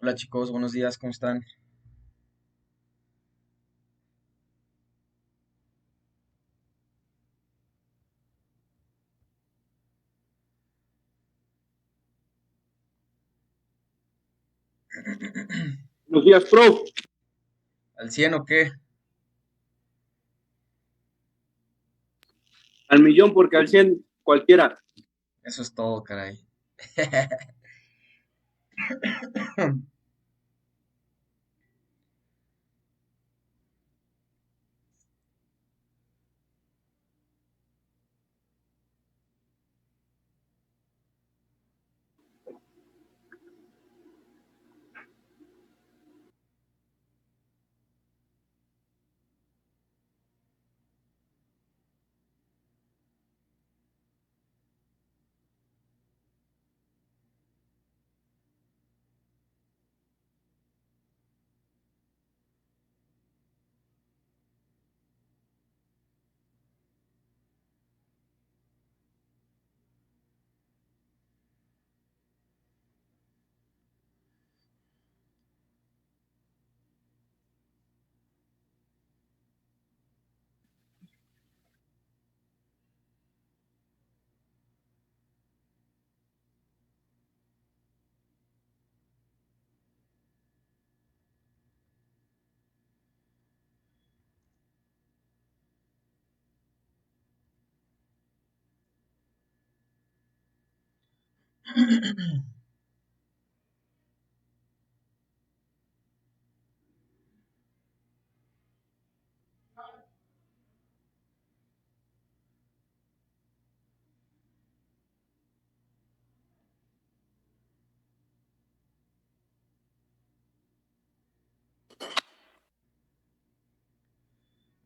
Hola chicos, buenos días, ¿cómo están? Buenos días, prof. ¿Al 100 o qué? Al millón porque al 100 cualquiera. Eso es todo, caray.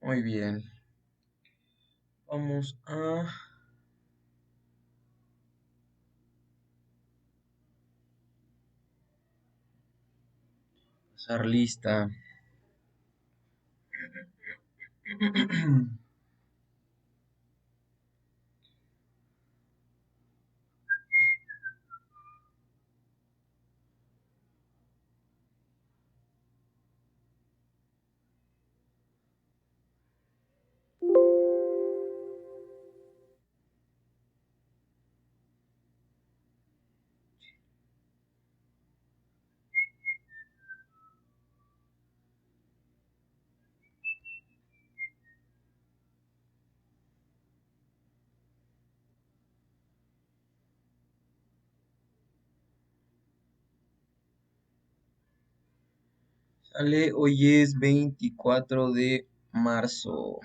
Muy bien, vamos a pasar lista. Sale, hoy es 24 de marzo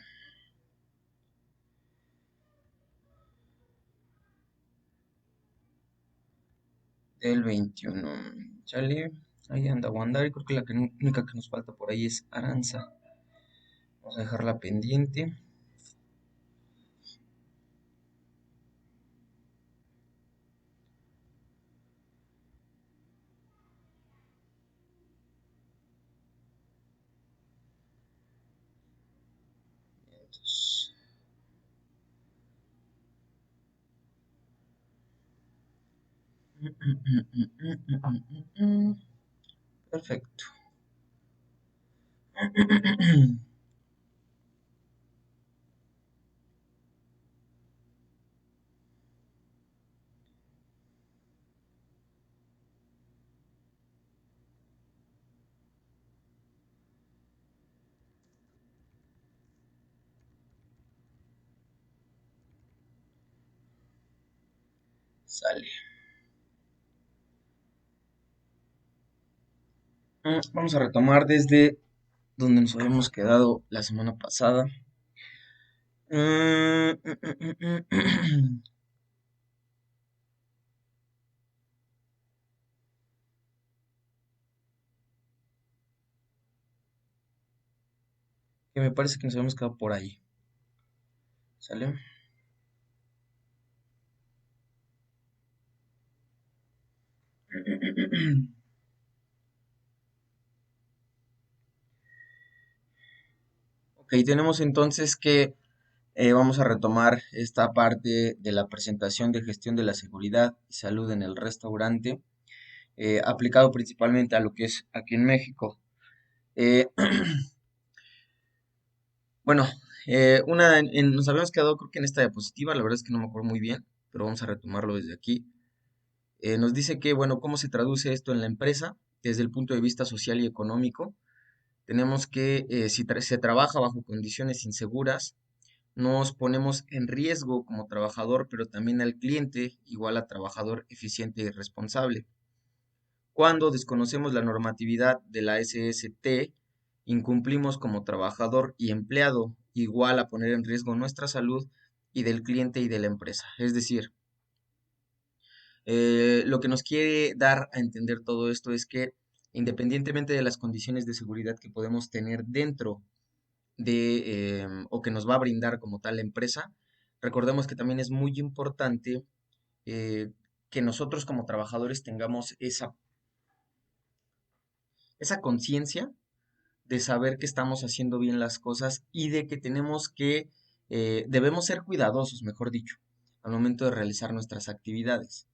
del 21. Sale, ahí anda Wanda, y creo que la única que nos falta por ahí es Aranza. Vamos a dejarla pendiente. Entonces, perfecto. Sale. Vamos a retomar desde donde nos habíamos quedado la semana pasada. Que me parece que nos habíamos quedado por ahí. ¿Sale? Ok, tenemos entonces que vamos a retomar esta parte de la presentación de gestión de la seguridad y salud en el restaurante. aplicado principalmente a lo que es aquí en México. Eh, bueno, nos habíamos quedado creo que en esta diapositiva, la verdad es que no me acuerdo muy bien, pero vamos a retomarlo desde aquí. Nos dice que, bueno, ¿cómo se traduce esto en la empresa? Desde el punto de vista social y económico, tenemos que, si se trabaja bajo condiciones inseguras, nos ponemos en riesgo como trabajador, pero también al cliente, igual a trabajador eficiente y responsable. Cuando desconocemos la normatividad de la SST, incumplimos como trabajador y empleado, igual a poner en riesgo nuestra salud y del cliente y de la empresa. Es decir, lo que nos quiere dar a entender todo esto es que independientemente de las condiciones de seguridad que podemos tener dentro o que nos va a brindar como tal la empresa, recordemos que también es muy importante eh, que nosotros como trabajadores tengamos esa conciencia de saber que estamos haciendo bien las cosas y de que debemos ser cuidadosos, mejor dicho, al momento de realizar nuestras actividades.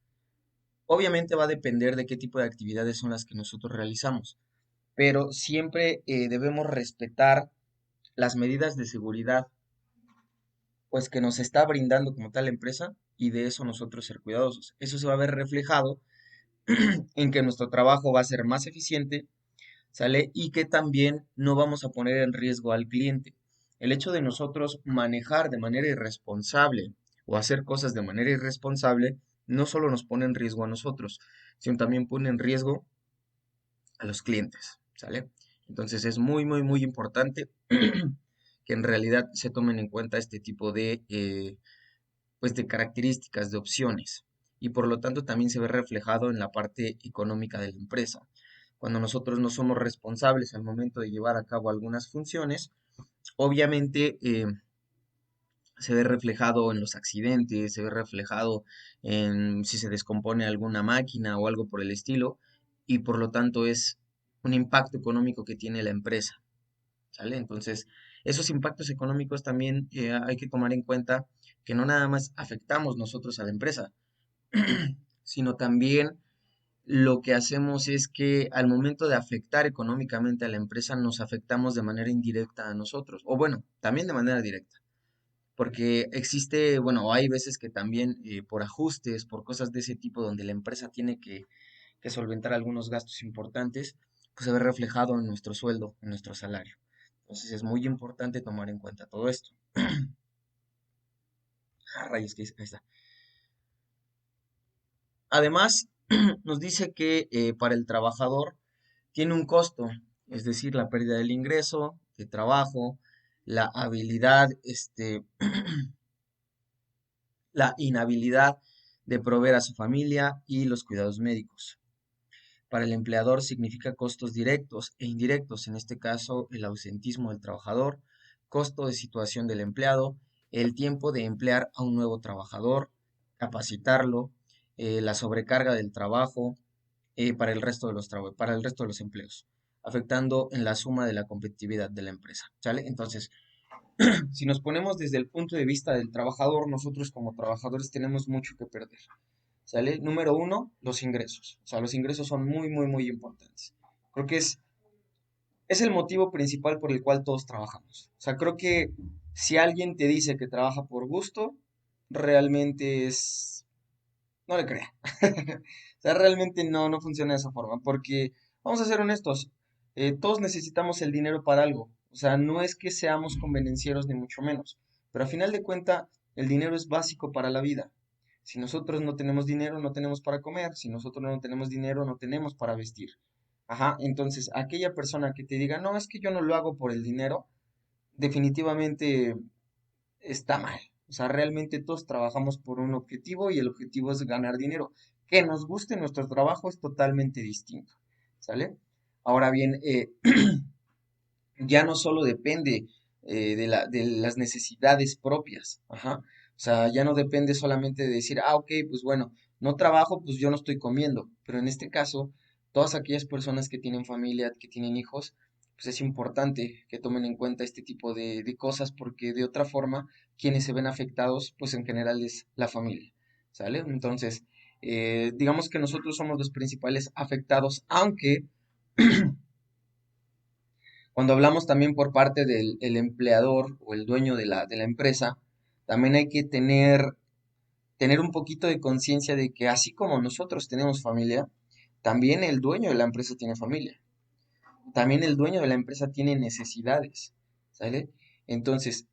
Obviamente va a depender de qué tipo de actividades son las que nosotros realizamos, pero siempre debemos respetar las medidas de seguridad, pues que nos está brindando como tal la empresa y de eso nosotros ser cuidadosos. Eso se va a ver reflejado en que nuestro trabajo va a ser más eficiente, ¿sale? Y que también no vamos a poner en riesgo al cliente. El hecho de nosotros manejar de manera irresponsable o hacer cosas de manera irresponsable no solo nos pone en riesgo a nosotros, sino también pone en riesgo a los clientes, ¿sale? Entonces es muy, muy, muy importante que en realidad se tomen en cuenta este tipo pues de características, de opciones, y por lo tanto también se ve reflejado en la parte económica de la empresa. Cuando nosotros no somos responsables al momento de llevar a cabo algunas funciones, obviamente se ve reflejado en los accidentes, se ve reflejado en si se descompone alguna máquina o algo por el estilo, y por lo tanto es un impacto económico que tiene la empresa, ¿sale? Entonces, esos impactos económicos también hay que tomar en cuenta que no nada más afectamos nosotros a la empresa, sino también lo que hacemos es que al momento de afectar económicamente a la empresa, nos afectamos de manera indirecta a nosotros, o bueno, también de manera directa, porque existe, bueno, hay veces que también por ajustes, por cosas de ese tipo, donde la empresa tiene que solventar algunos gastos importantes, pues se ve reflejado en nuestro sueldo, en nuestro salario. Entonces es muy importante tomar en cuenta todo esto. Ah, rayos, que ahí está. Además, nos dice que para el trabajador tiene un costo, es decir, la pérdida del ingreso, de trabajo, la habilidad, la inhabilidad de proveer a su familia y los cuidados médicos. Para el empleador significa costos directos e indirectos, en este caso el ausentismo del trabajador, costo de situación del empleado, el tiempo de emplear a un nuevo trabajador, capacitarlo, la sobrecarga del trabajo para el resto de los empleos, afectando en la suma de la competitividad de la empresa, ¿sale? Entonces, si nos ponemos desde el punto de vista del trabajador, nosotros como trabajadores tenemos mucho que perder. ¿Sale? Número uno, los ingresos. O sea, los ingresos son muy, muy, muy importantes. Creo que es el motivo principal por el cual todos trabajamos. O sea, creo que si alguien te dice que trabaja por gusto, realmente es... No le crea. O sea, realmente no funciona de esa forma. Porque, vamos a ser honestos, todos necesitamos el dinero para algo. O sea, no es que seamos convenencieros ni mucho menos. Pero a final de cuentas, el dinero es básico para la vida. Si nosotros no tenemos dinero, no tenemos para comer. Si nosotros no tenemos dinero, no tenemos para vestir. Ajá, entonces aquella persona que te diga, no, es que yo no lo hago por el dinero, definitivamente está mal. O sea, realmente todos trabajamos por un objetivo y el objetivo es ganar dinero. Que nos guste nuestro trabajo es totalmente distinto, ¿sale? Ahora bien, ya no solo depende de las necesidades propias, ajá. O sea, ya no depende solamente de decir, ah, ok, pues bueno, no trabajo, pues yo no estoy comiendo. Pero en este caso, todas aquellas personas que tienen familia, que tienen hijos, pues es importante que tomen en cuenta este tipo de cosas porque de otra forma, quienes se ven afectados, pues en general es la familia, ¿sale? Entonces, Digamos que nosotros somos los principales afectados, aunque cuando hablamos también por parte del el empleador o el dueño de la empresa, también hay que tener un poquito de conciencia de que así como nosotros tenemos familia, también el dueño de la empresa tiene familia. También el dueño de la empresa tiene necesidades, ¿sale? Entonces,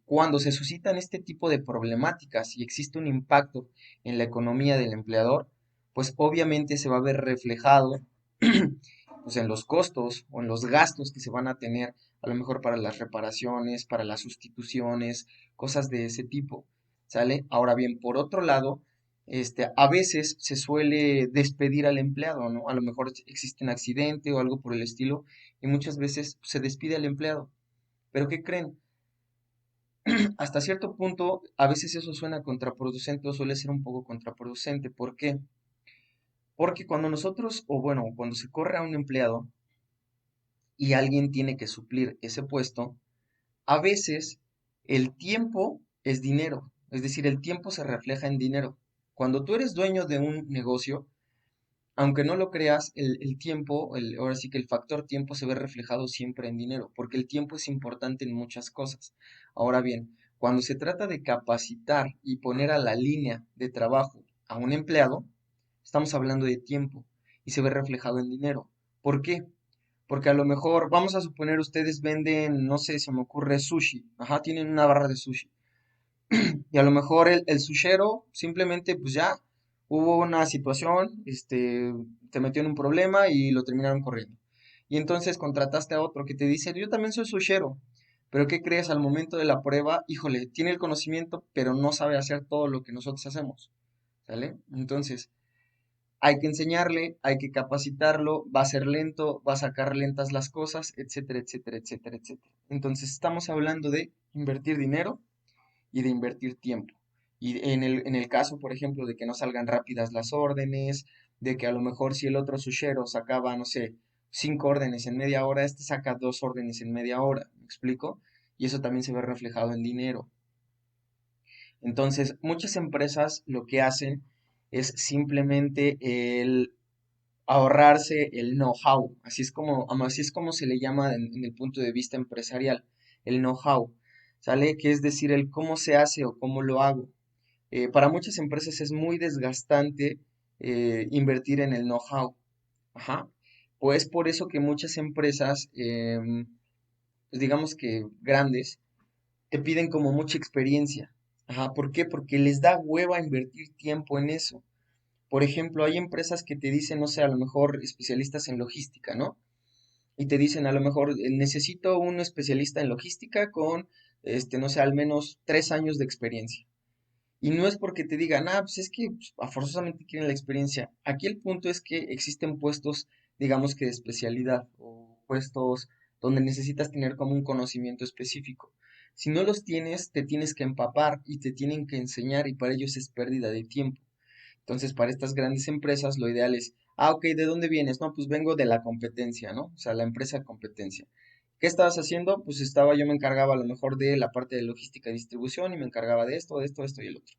cuando se suscitan este tipo de problemáticas y existe un impacto en la economía del empleador, pues obviamente se va a ver reflejado pues en los costos o en los gastos que se van a tener, a lo mejor para las reparaciones, para las sustituciones, cosas de ese tipo, ¿sale? Ahora bien, por otro lado, a veces se suele despedir al empleado, ¿no? A lo mejor existe un accidente o algo por el estilo y muchas veces se despide al empleado. Pero ¿qué creen? Hasta cierto punto, a veces eso suena contraproducente o suele ser un poco contraproducente. ¿Por qué? Porque cuando nosotros, o bueno, cuando se corre a un empleado y alguien tiene que suplir ese puesto, a veces el tiempo es dinero, es decir, el tiempo se refleja en dinero. Cuando tú eres dueño de un negocio, aunque no lo creas, el tiempo, ahora sí que el factor tiempo se ve reflejado siempre en dinero, porque el tiempo es importante en muchas cosas. Ahora bien, cuando se trata de capacitar y poner a la línea de trabajo a un empleado, estamos hablando de tiempo y se ve reflejado en dinero. ¿Por qué? Porque a lo mejor, vamos a suponer, ustedes venden, no sé, se me ocurre sushi, ajá, tienen una barra de sushi. Y a lo mejor el sushero simplemente, pues ya, hubo una situación, te metió en un problema y lo terminaron corriendo. Y entonces contrataste a otro que te dice, yo también soy sushero, pero ¿qué crees? Al momento de la prueba, híjole, tiene el conocimiento, pero no sabe hacer todo lo que nosotros hacemos, ¿sale? Entonces, hay que enseñarle, hay que capacitarlo, va a ser lento, va a sacar lentas las cosas, etcétera, etcétera, etcétera, etcétera. Entonces, estamos hablando de invertir dinero y de invertir tiempo. Y en el caso, por ejemplo, de que no salgan rápidas las órdenes, de que a lo mejor si el otro sushero sacaba, no sé, 5 órdenes en media hora, este saca 2 órdenes en media hora, ¿me explico? Y eso también se ve reflejado en dinero. Entonces, muchas empresas lo que hacen es simplemente el ahorrarse el know-how, así es como se le llama en el punto de vista empresarial, el know-how, ¿sale? Que es decir, el cómo se hace o cómo lo hago. Para muchas empresas es muy desgastante invertir en el know-how, ajá. Pues por eso que muchas empresas, pues digamos que grandes, te piden como mucha experiencia, ajá. ¿Por qué? Porque les da hueva invertir tiempo en eso. Por ejemplo, hay empresas que te dicen, no sé, a lo mejor especialistas en logística, ¿no? Y te dicen, a lo mejor necesito un especialista en logística con, no sé, al menos 3 años de experiencia. Y no es porque te digan, ah, pues es que pues, forzosamente quieren la experiencia. Aquí el punto es que existen puestos, digamos que de especialidad o puestos donde necesitas tener como un conocimiento específico. Si no los tienes, te tienes que empapar y te tienen que enseñar y para ellos es pérdida de tiempo. Entonces, para estas grandes empresas, lo ideal es, ah, ok, ¿de dónde vienes? No, pues vengo de la competencia, ¿no? O sea, la empresa competencia. ¿Qué estabas haciendo? Pues yo me encargaba a lo mejor de la parte de logística y distribución y me encargaba de esto, de esto, de esto y el otro.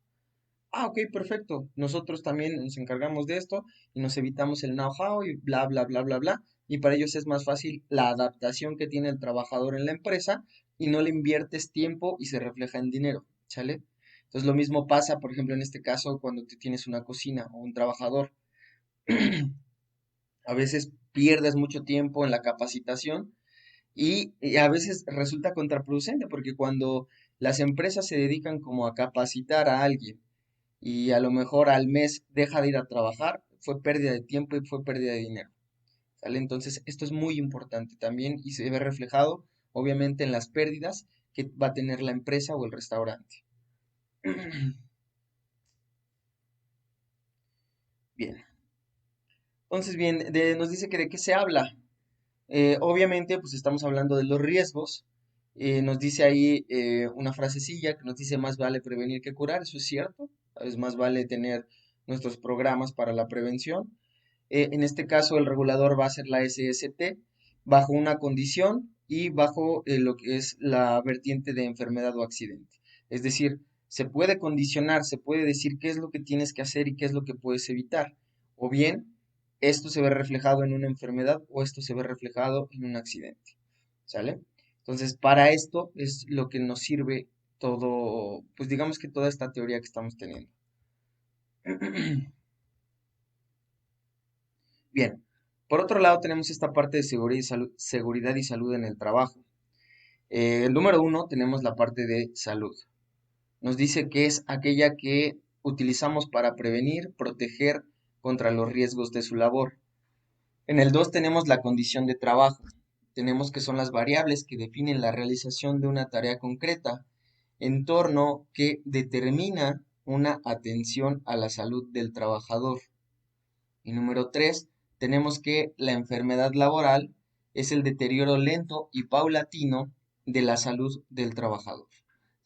Ah, ok, perfecto. Nosotros también nos encargamos de esto y nos evitamos el know-how y bla, bla, bla, bla, bla. Y para ellos es más fácil la adaptación que tiene el trabajador en la empresa y no le inviertes tiempo y se refleja en dinero, ¿sale? Entonces lo mismo pasa, por ejemplo, en este caso, cuando tú tienes una cocina o un trabajador. A veces pierdes mucho tiempo en la capacitación y a veces resulta contraproducente porque cuando las empresas se dedican como a capacitar a alguien y a lo mejor al mes deja de ir a trabajar, fue pérdida de tiempo y fue pérdida de dinero, ¿sale? Entonces, esto es muy importante también y se ve reflejado, obviamente, en las pérdidas que va a tener la empresa o el restaurante. Bien, entonces, bien, nos dice que de qué se habla. Obviamente, pues estamos hablando de los riesgos. Nos dice ahí una frasecilla que nos dice más vale prevenir que curar, eso es cierto. Es más vale tener nuestros programas para la prevención. En este caso, el regulador va a ser la SST bajo una condición y bajo lo que es la vertiente de enfermedad o accidente. Es decir, se puede condicionar, se puede decir qué es lo que tienes que hacer y qué es lo que puedes evitar. O bien, esto se ve reflejado en una enfermedad o esto se ve reflejado en un accidente. ¿Sale? Entonces, para esto es lo que nos sirve todo, pues digamos que toda esta teoría que estamos teniendo. Bien, por otro lado tenemos esta parte de seguridad y salud en el trabajo. El número uno tenemos la parte de salud. Nos dice que es aquella que utilizamos para prevenir, proteger contra los riesgos de su labor. En el 2 tenemos la condición de trabajo. Tenemos que son las variables que definen la realización de una tarea concreta, entorno que determina una atención a la salud del trabajador. Y número 3 tenemos que la enfermedad laboral es el deterioro lento y paulatino de la salud del trabajador.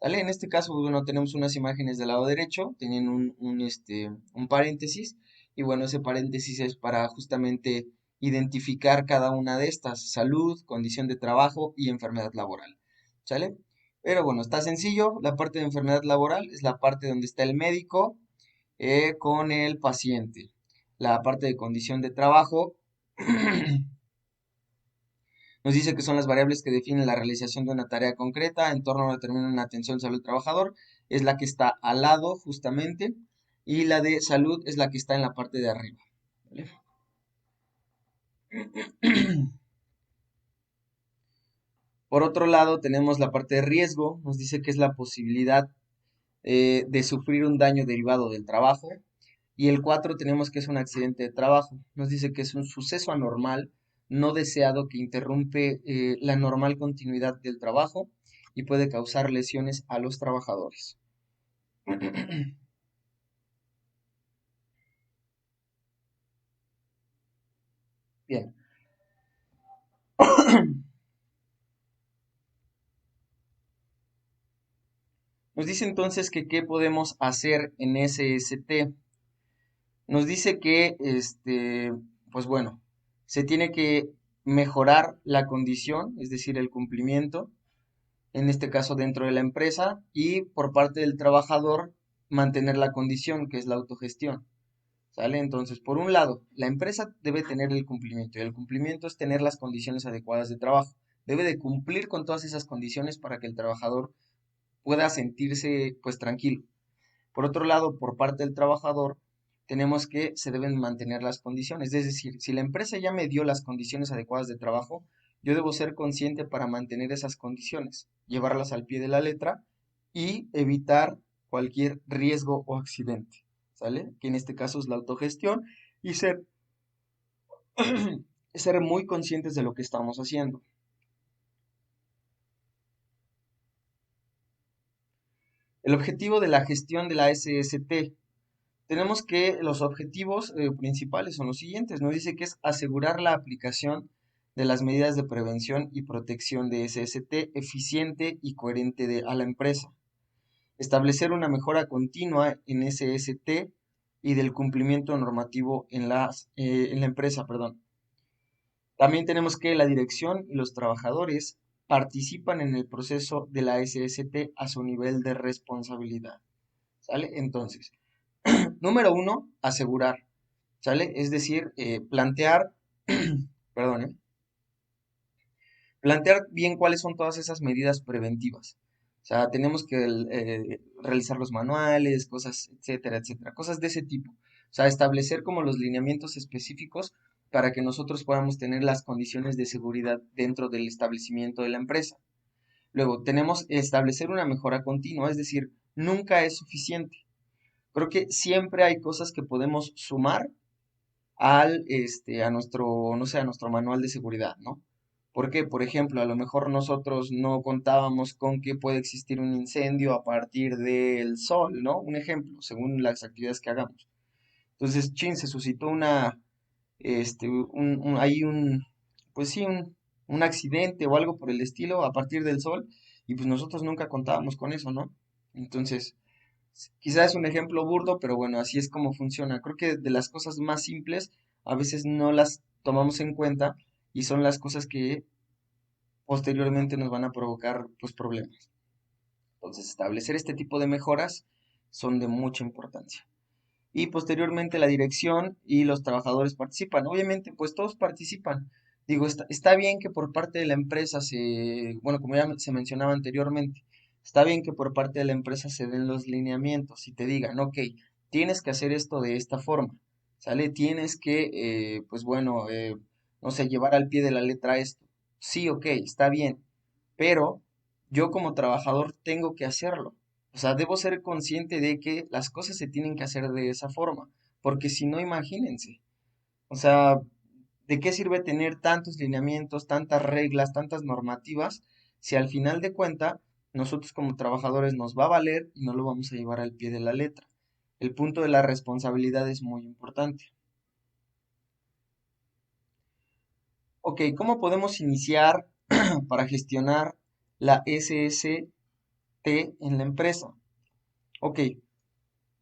¿Sale? En este caso, bueno, tenemos unas imágenes del lado derecho, tienen un paréntesis, y bueno, ese paréntesis es para justamente identificar cada una de estas, salud, condición de trabajo y enfermedad laboral. ¿Sale? Pero bueno, está sencillo, la parte de enfermedad laboral es la parte donde está el médico con el paciente. La parte de condición de trabajo nos dice que son las variables que definen la realización de una tarea concreta en torno a determinar una atención salud trabajador. Es la que está al lado justamente y la de salud es la que está en la parte de arriba. ¿Vale? Por otro lado, tenemos la parte de riesgo. Nos dice que es la posibilidad de sufrir un daño derivado del trabajo. Y el 4 tenemos que es un accidente de trabajo. Nos dice que es un suceso anormal, no deseado, que interrumpe la normal continuidad del trabajo y puede causar lesiones a los trabajadores. Bien. Nos dice entonces que qué podemos hacer en SST. Nos dice que, pues bueno, se tiene que mejorar la condición, es decir, el cumplimiento, en este caso dentro de la empresa, y por parte del trabajador mantener la condición, que es la autogestión. ¿Sale? Entonces, por un lado, la empresa debe tener el cumplimiento, y el cumplimiento es tener las condiciones adecuadas de trabajo. Debe de cumplir con todas esas condiciones para que el trabajador pueda sentirse pues tranquilo. Por otro lado, por parte del trabajador, tenemos que se deben mantener las condiciones. Es decir, si la empresa ya me dio las condiciones adecuadas de trabajo, yo debo ser consciente para mantener esas condiciones, llevarlas al pie de la letra y evitar cualquier riesgo o accidente. ¿Sale? Que en este caso es la autogestión y ser muy conscientes de lo que estamos haciendo. El objetivo de la gestión de la SST. Tenemos que los objetivos principales son los siguientes. Nos dice que es asegurar la aplicación de las medidas de prevención y protección de SST eficiente y coherente a la empresa. Establecer una mejora continua en SST y del cumplimiento normativo en la empresa, perdón. También tenemos que la dirección y los trabajadores participan en el proceso de la SST a su nivel de responsabilidad. ¿Sale? Entonces, número uno, asegurar, ¿sale? Es decir, plantear, perdón, plantear bien cuáles son todas esas medidas preventivas. O sea, tenemos que realizar los manuales, cosas, etcétera, etcétera, cosas de ese tipo. O sea, establecer como los lineamientos específicos para que nosotros podamos tener las condiciones de seguridad dentro del establecimiento de la empresa. Luego, tenemos establecer una mejora continua, es decir, nunca es suficiente. Creo que siempre hay cosas que podemos sumar a nuestro, no sé, a nuestro manual de seguridad, ¿no? Porque, por ejemplo, a lo mejor nosotros no contábamos con que puede existir un incendio a partir del sol, ¿no? Un ejemplo, según las actividades que hagamos. Entonces, chin, se suscitó pues sí, un accidente o algo por el estilo a partir del sol, y pues nosotros nunca contábamos con eso, ¿no? Entonces, quizás es un ejemplo burdo, pero bueno, así es como funciona. Creo que de las cosas más simples a veces no las tomamos en cuenta y son las cosas que posteriormente nos van a provocar pues problemas. Entonces, establecer este tipo de mejoras son de mucha importancia. Y posteriormente la dirección y los trabajadores participan. Obviamente, pues todos participan. Digo, está bien que por parte de la empresa bueno, como ya se mencionaba anteriormente, está bien que por parte de la empresa se den los lineamientos y te digan, ok, tienes que hacer esto de esta forma, ¿sale? Tienes que, pues bueno, no sé, llevar al pie de la letra esto. Sí, ok, está bien, pero yo como trabajador tengo que hacerlo. O sea, debo ser consciente de que las cosas se tienen que hacer de esa forma, porque si no, imagínense. O sea, ¿de qué sirve tener tantos lineamientos, tantas reglas, tantas normativas, si al final de cuenta nosotros como trabajadores nos va a valer y no lo vamos a llevar al pie de la letra? El punto de la responsabilidad es muy importante. Ok, ¿cómo podemos iniciar para gestionar la SST en la empresa? Ok,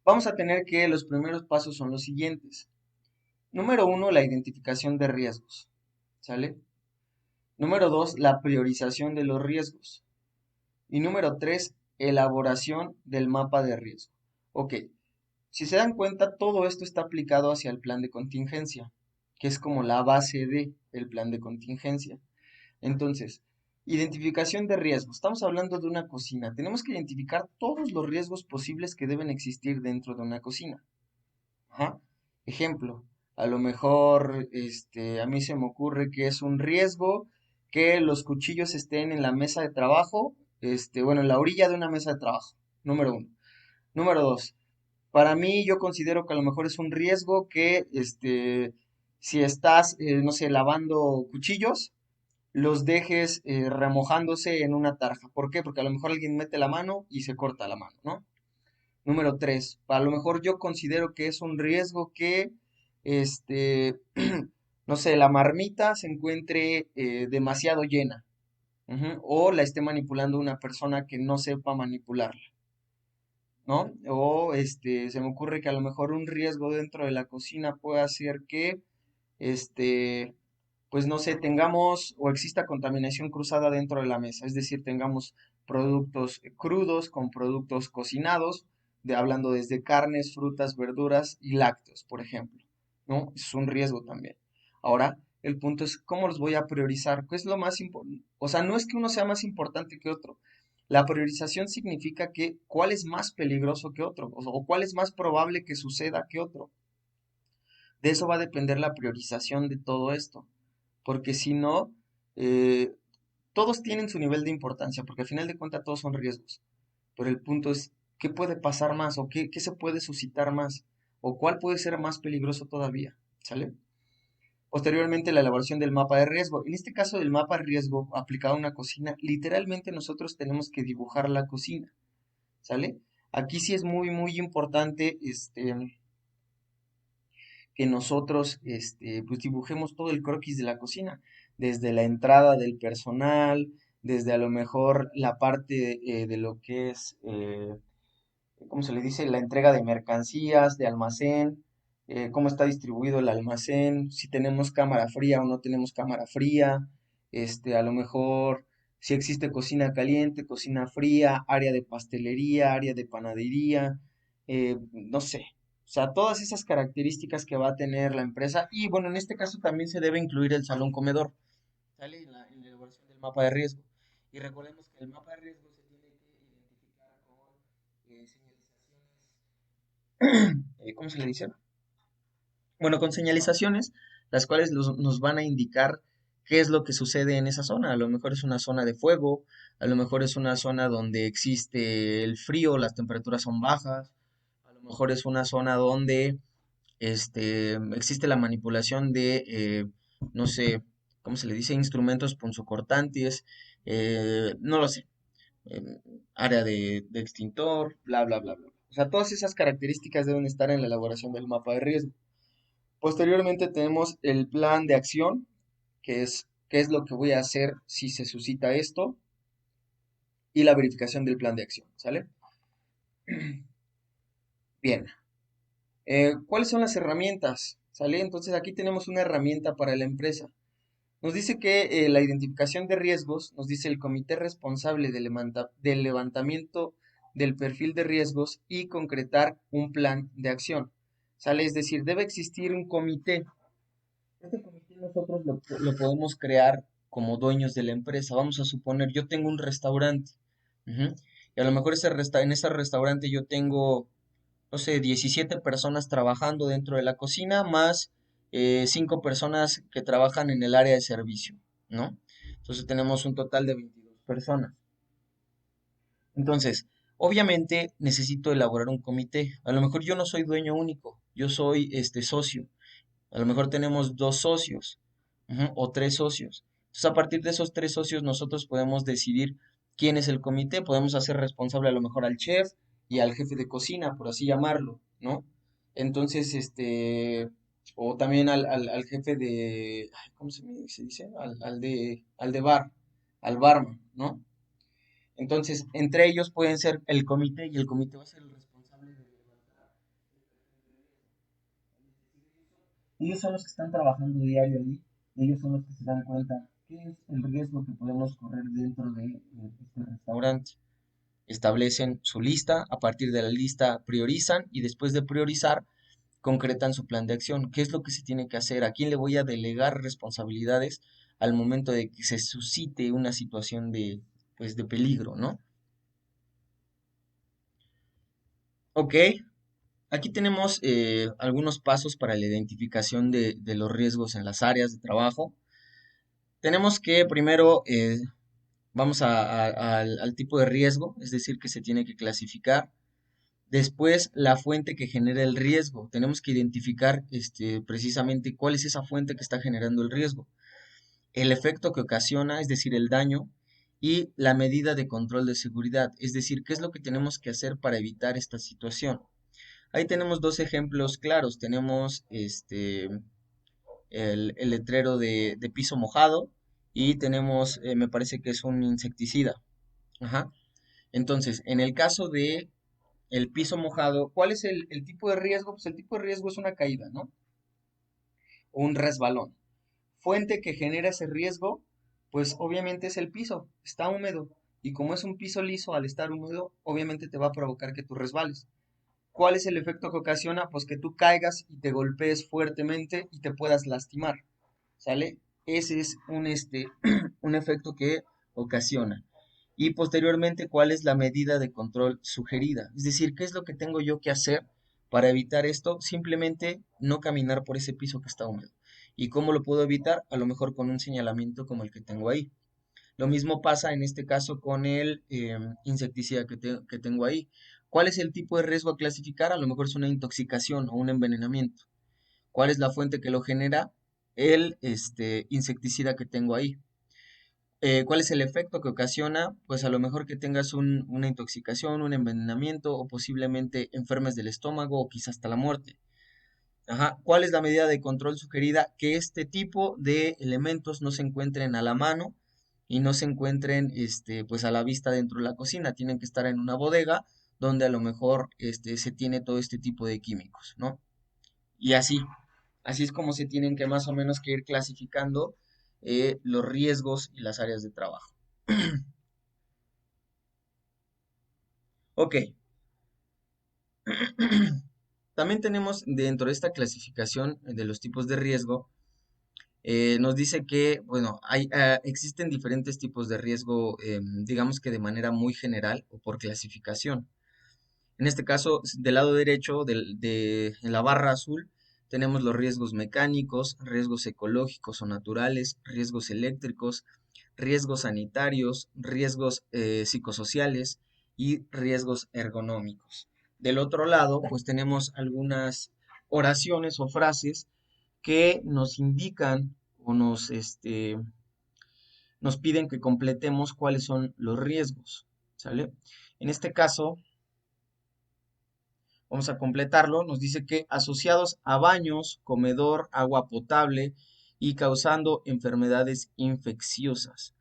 vamos a tener que los primeros pasos son los siguientes. Número uno, la identificación de riesgos. ¿Sale? Número dos, la priorización de los riesgos. Y número tres, elaboración del mapa de riesgo. Ok, si se dan cuenta, todo esto está aplicado hacia el plan de contingencia, que es como la base de el plan de contingencia. Entonces, identificación de riesgos. Estamos hablando de una cocina. Tenemos que identificar todos los riesgos posibles que deben existir dentro de una cocina. Ajá. Ejemplo, a lo mejor, a mí se me ocurre que es un riesgo que los cuchillos estén en la mesa de trabajo, bueno, en la orilla de una mesa de trabajo, número uno. Número dos, para mí yo considero que a lo mejor es un riesgo que, si estás, no sé, lavando cuchillos, los dejes remojándose en una tarja. ¿Por qué? Porque a lo mejor alguien mete la mano y se corta la mano, ¿no? Número tres, a lo mejor yo considero que es un riesgo que, este, no sé, la marmita se encuentre demasiado llena, o la esté manipulando una persona que no sepa manipularla, ¿no? O se me ocurre que a lo mejor un riesgo dentro de la cocina puede ser que, este, pues no sé, tengamos o exista contaminación cruzada dentro de la mesa, es decir, tengamos productos crudos con productos cocinados, hablando desde carnes, frutas, verduras y lácteos, por ejemplo, ¿no? Es un riesgo también. Ahora, el punto es cómo los voy a priorizar, ¿qué es lo más importante? O sea, no es que uno sea más importante que otro. La priorización significa que cuál es más peligroso que otro, o cuál es más probable que suceda que otro. De eso va a depender la priorización de todo esto, porque si no, eh, todos tienen su nivel de importancia, porque al final de cuentas todos son riesgos, pero el punto es qué puede pasar más o qué se puede suscitar más o cuál puede ser más peligroso todavía, ¿sale? Posteriormente la elaboración del mapa de riesgo. En este caso del mapa de riesgo aplicado a una cocina, literalmente nosotros tenemos que dibujar la cocina, ¿sale? Aquí sí es muy, muy importante que nosotros pues dibujemos todo el croquis de la cocina, desde la entrada del personal, desde a lo mejor la parte de lo que es, ¿cómo se le dice? La entrega de mercancías, de almacén, cómo está distribuido el almacén, si tenemos cámara fría o no tenemos cámara fría, a lo mejor si existe cocina caliente, cocina fría, área de pastelería, área de panadería, no sé. O sea, todas esas características que va a tener la empresa. Y bueno, en este caso también se debe incluir el salón comedor. Sale en la elaboración del mapa de riesgo. Y recordemos que el mapa de riesgo se tiene que identificar con señalizaciones, ¿cómo se le dice? Bueno, con señalizaciones, las cuales nos van a indicar qué es lo que sucede en esa zona. A lo mejor es una zona de fuego, a lo mejor es una zona donde existe el frío, las temperaturas son bajas, a lo mejor es una zona donde existe la manipulación de, no sé, ¿cómo se le dice? Instrumentos punzocortantes, no lo sé, área de extintor, bla, bla, bla, bla. O sea, todas esas características deben estar en la elaboración del mapa de riesgo. Posteriormente tenemos el plan de acción, que es qué es lo que voy a hacer si se suscita esto, y la verificación del plan de acción, ¿sale? Bien. ¿Cuáles son las herramientas? ¿Sale? Entonces aquí tenemos una herramienta para la empresa. Nos dice que la identificación de riesgos, nos dice el comité responsable del levantamiento del perfil de riesgos y concretar un plan de acción. ¿Sale? Es decir, debe existir un comité. Este comité nosotros lo podemos crear como dueños de la empresa. Vamos a suponer, yo tengo un restaurante. Ujú, y a lo mejor en ese restaurante yo tengo, no sé, 17 personas trabajando dentro de la cocina, más 5 personas que trabajan en el área de servicio, ¿no? Entonces tenemos un total de 22 personas. Entonces, obviamente necesito elaborar un comité. A lo mejor yo no soy dueño único, yo soy socio. A lo mejor tenemos dos socios, ujú, o tres socios. Entonces, a partir de esos tres socios, nosotros podemos decidir quién es el comité. Podemos hacer responsable a lo mejor al chef y al jefe de cocina, por así llamarlo, ¿no? Entonces, o también al jefe de, ay, ¿cómo se dice? Al de bar, al barman, ¿no? Entonces, entre ellos pueden ser el comité y el comité va a ser el responsable de levantar. Ellos son los que están trabajando diario ahí, ellos son los que se dan cuenta qué es el riesgo que podemos correr dentro de este restaurante. Establecen su lista, a partir de la lista priorizan y después de priorizar concretan su plan de acción. ¿Qué es lo que se tiene que hacer? ¿A quién le voy a delegar responsabilidades al momento de que se suscite una situación de, pues, de peligro, ¿no? Ok, aquí tenemos algunos pasos para la identificación de los riesgos en las áreas de trabajo. Tenemos que primero vamos al tipo de riesgo, es decir, que se tiene que clasificar. Después, la fuente que genera el riesgo. Tenemos que identificar precisamente cuál es esa fuente que está generando el riesgo. El efecto que ocasiona, es decir, el daño. Y la medida de control de seguridad, es decir, qué es lo que tenemos que hacer para evitar esta situación. Ahí tenemos dos ejemplos claros. Tenemos el letrero de piso mojado y tenemos, me parece que es un insecticida. Ajá. Entonces, en el caso de el piso mojado, ¿cuál es el tipo de riesgo? Pues el tipo de riesgo es una caída, ¿no? O un resbalón. Fuente que genera ese riesgo, pues obviamente es el piso, está húmedo. Y como es un piso liso, al estar húmedo, obviamente te va a provocar que tú resbales. ¿Cuál es el efecto que ocasiona? Pues que tú caigas y te golpees fuertemente y te puedas lastimar. ¿Sale? Ese es un efecto que ocasiona. Y posteriormente, ¿cuál es la medida de control sugerida? Es decir, ¿qué es lo que tengo yo que hacer para evitar esto? Simplemente no caminar por ese piso que está húmedo. ¿Y cómo lo puedo evitar? A lo mejor con un señalamiento como el que tengo ahí. Lo mismo pasa en este caso con el insecticida que tengo ahí. ¿Cuál es el tipo de riesgo a clasificar? A lo mejor es una intoxicación o un envenenamiento. ¿Cuál es la fuente que lo genera? El insecticida que tengo ahí. ¿Cuál es el efecto que ocasiona? Pues a lo mejor que tengas una intoxicación, un envenenamiento o posiblemente enfermes del estómago o quizás hasta la muerte. Ajá. ¿Cuál es la medida de control sugerida? Que este tipo de elementos no se encuentren a la mano y no se encuentren pues a la vista dentro de la cocina. Tienen que estar en una bodega donde a lo mejor se tiene todo este tipo de químicos, ¿no? Y así. Así es como se tienen que más o menos que ir clasificando los riesgos y las áreas de trabajo. Ok. También tenemos dentro de esta clasificación de los tipos de riesgo, nos dice que, bueno, existen diferentes tipos de riesgo, digamos que de manera muy general o por clasificación. En este caso, del lado derecho en la barra azul, tenemos los riesgos mecánicos, riesgos ecológicos o naturales, riesgos eléctricos, riesgos sanitarios, riesgos psicosociales y riesgos ergonómicos. Del otro lado, pues tenemos algunas oraciones o frases que nos indican o nos piden que completemos cuáles son los riesgos, ¿sale? En este caso, vamos a completarlo. Nos dice que asociados a baños, comedor, agua potable y causando enfermedades infecciosas.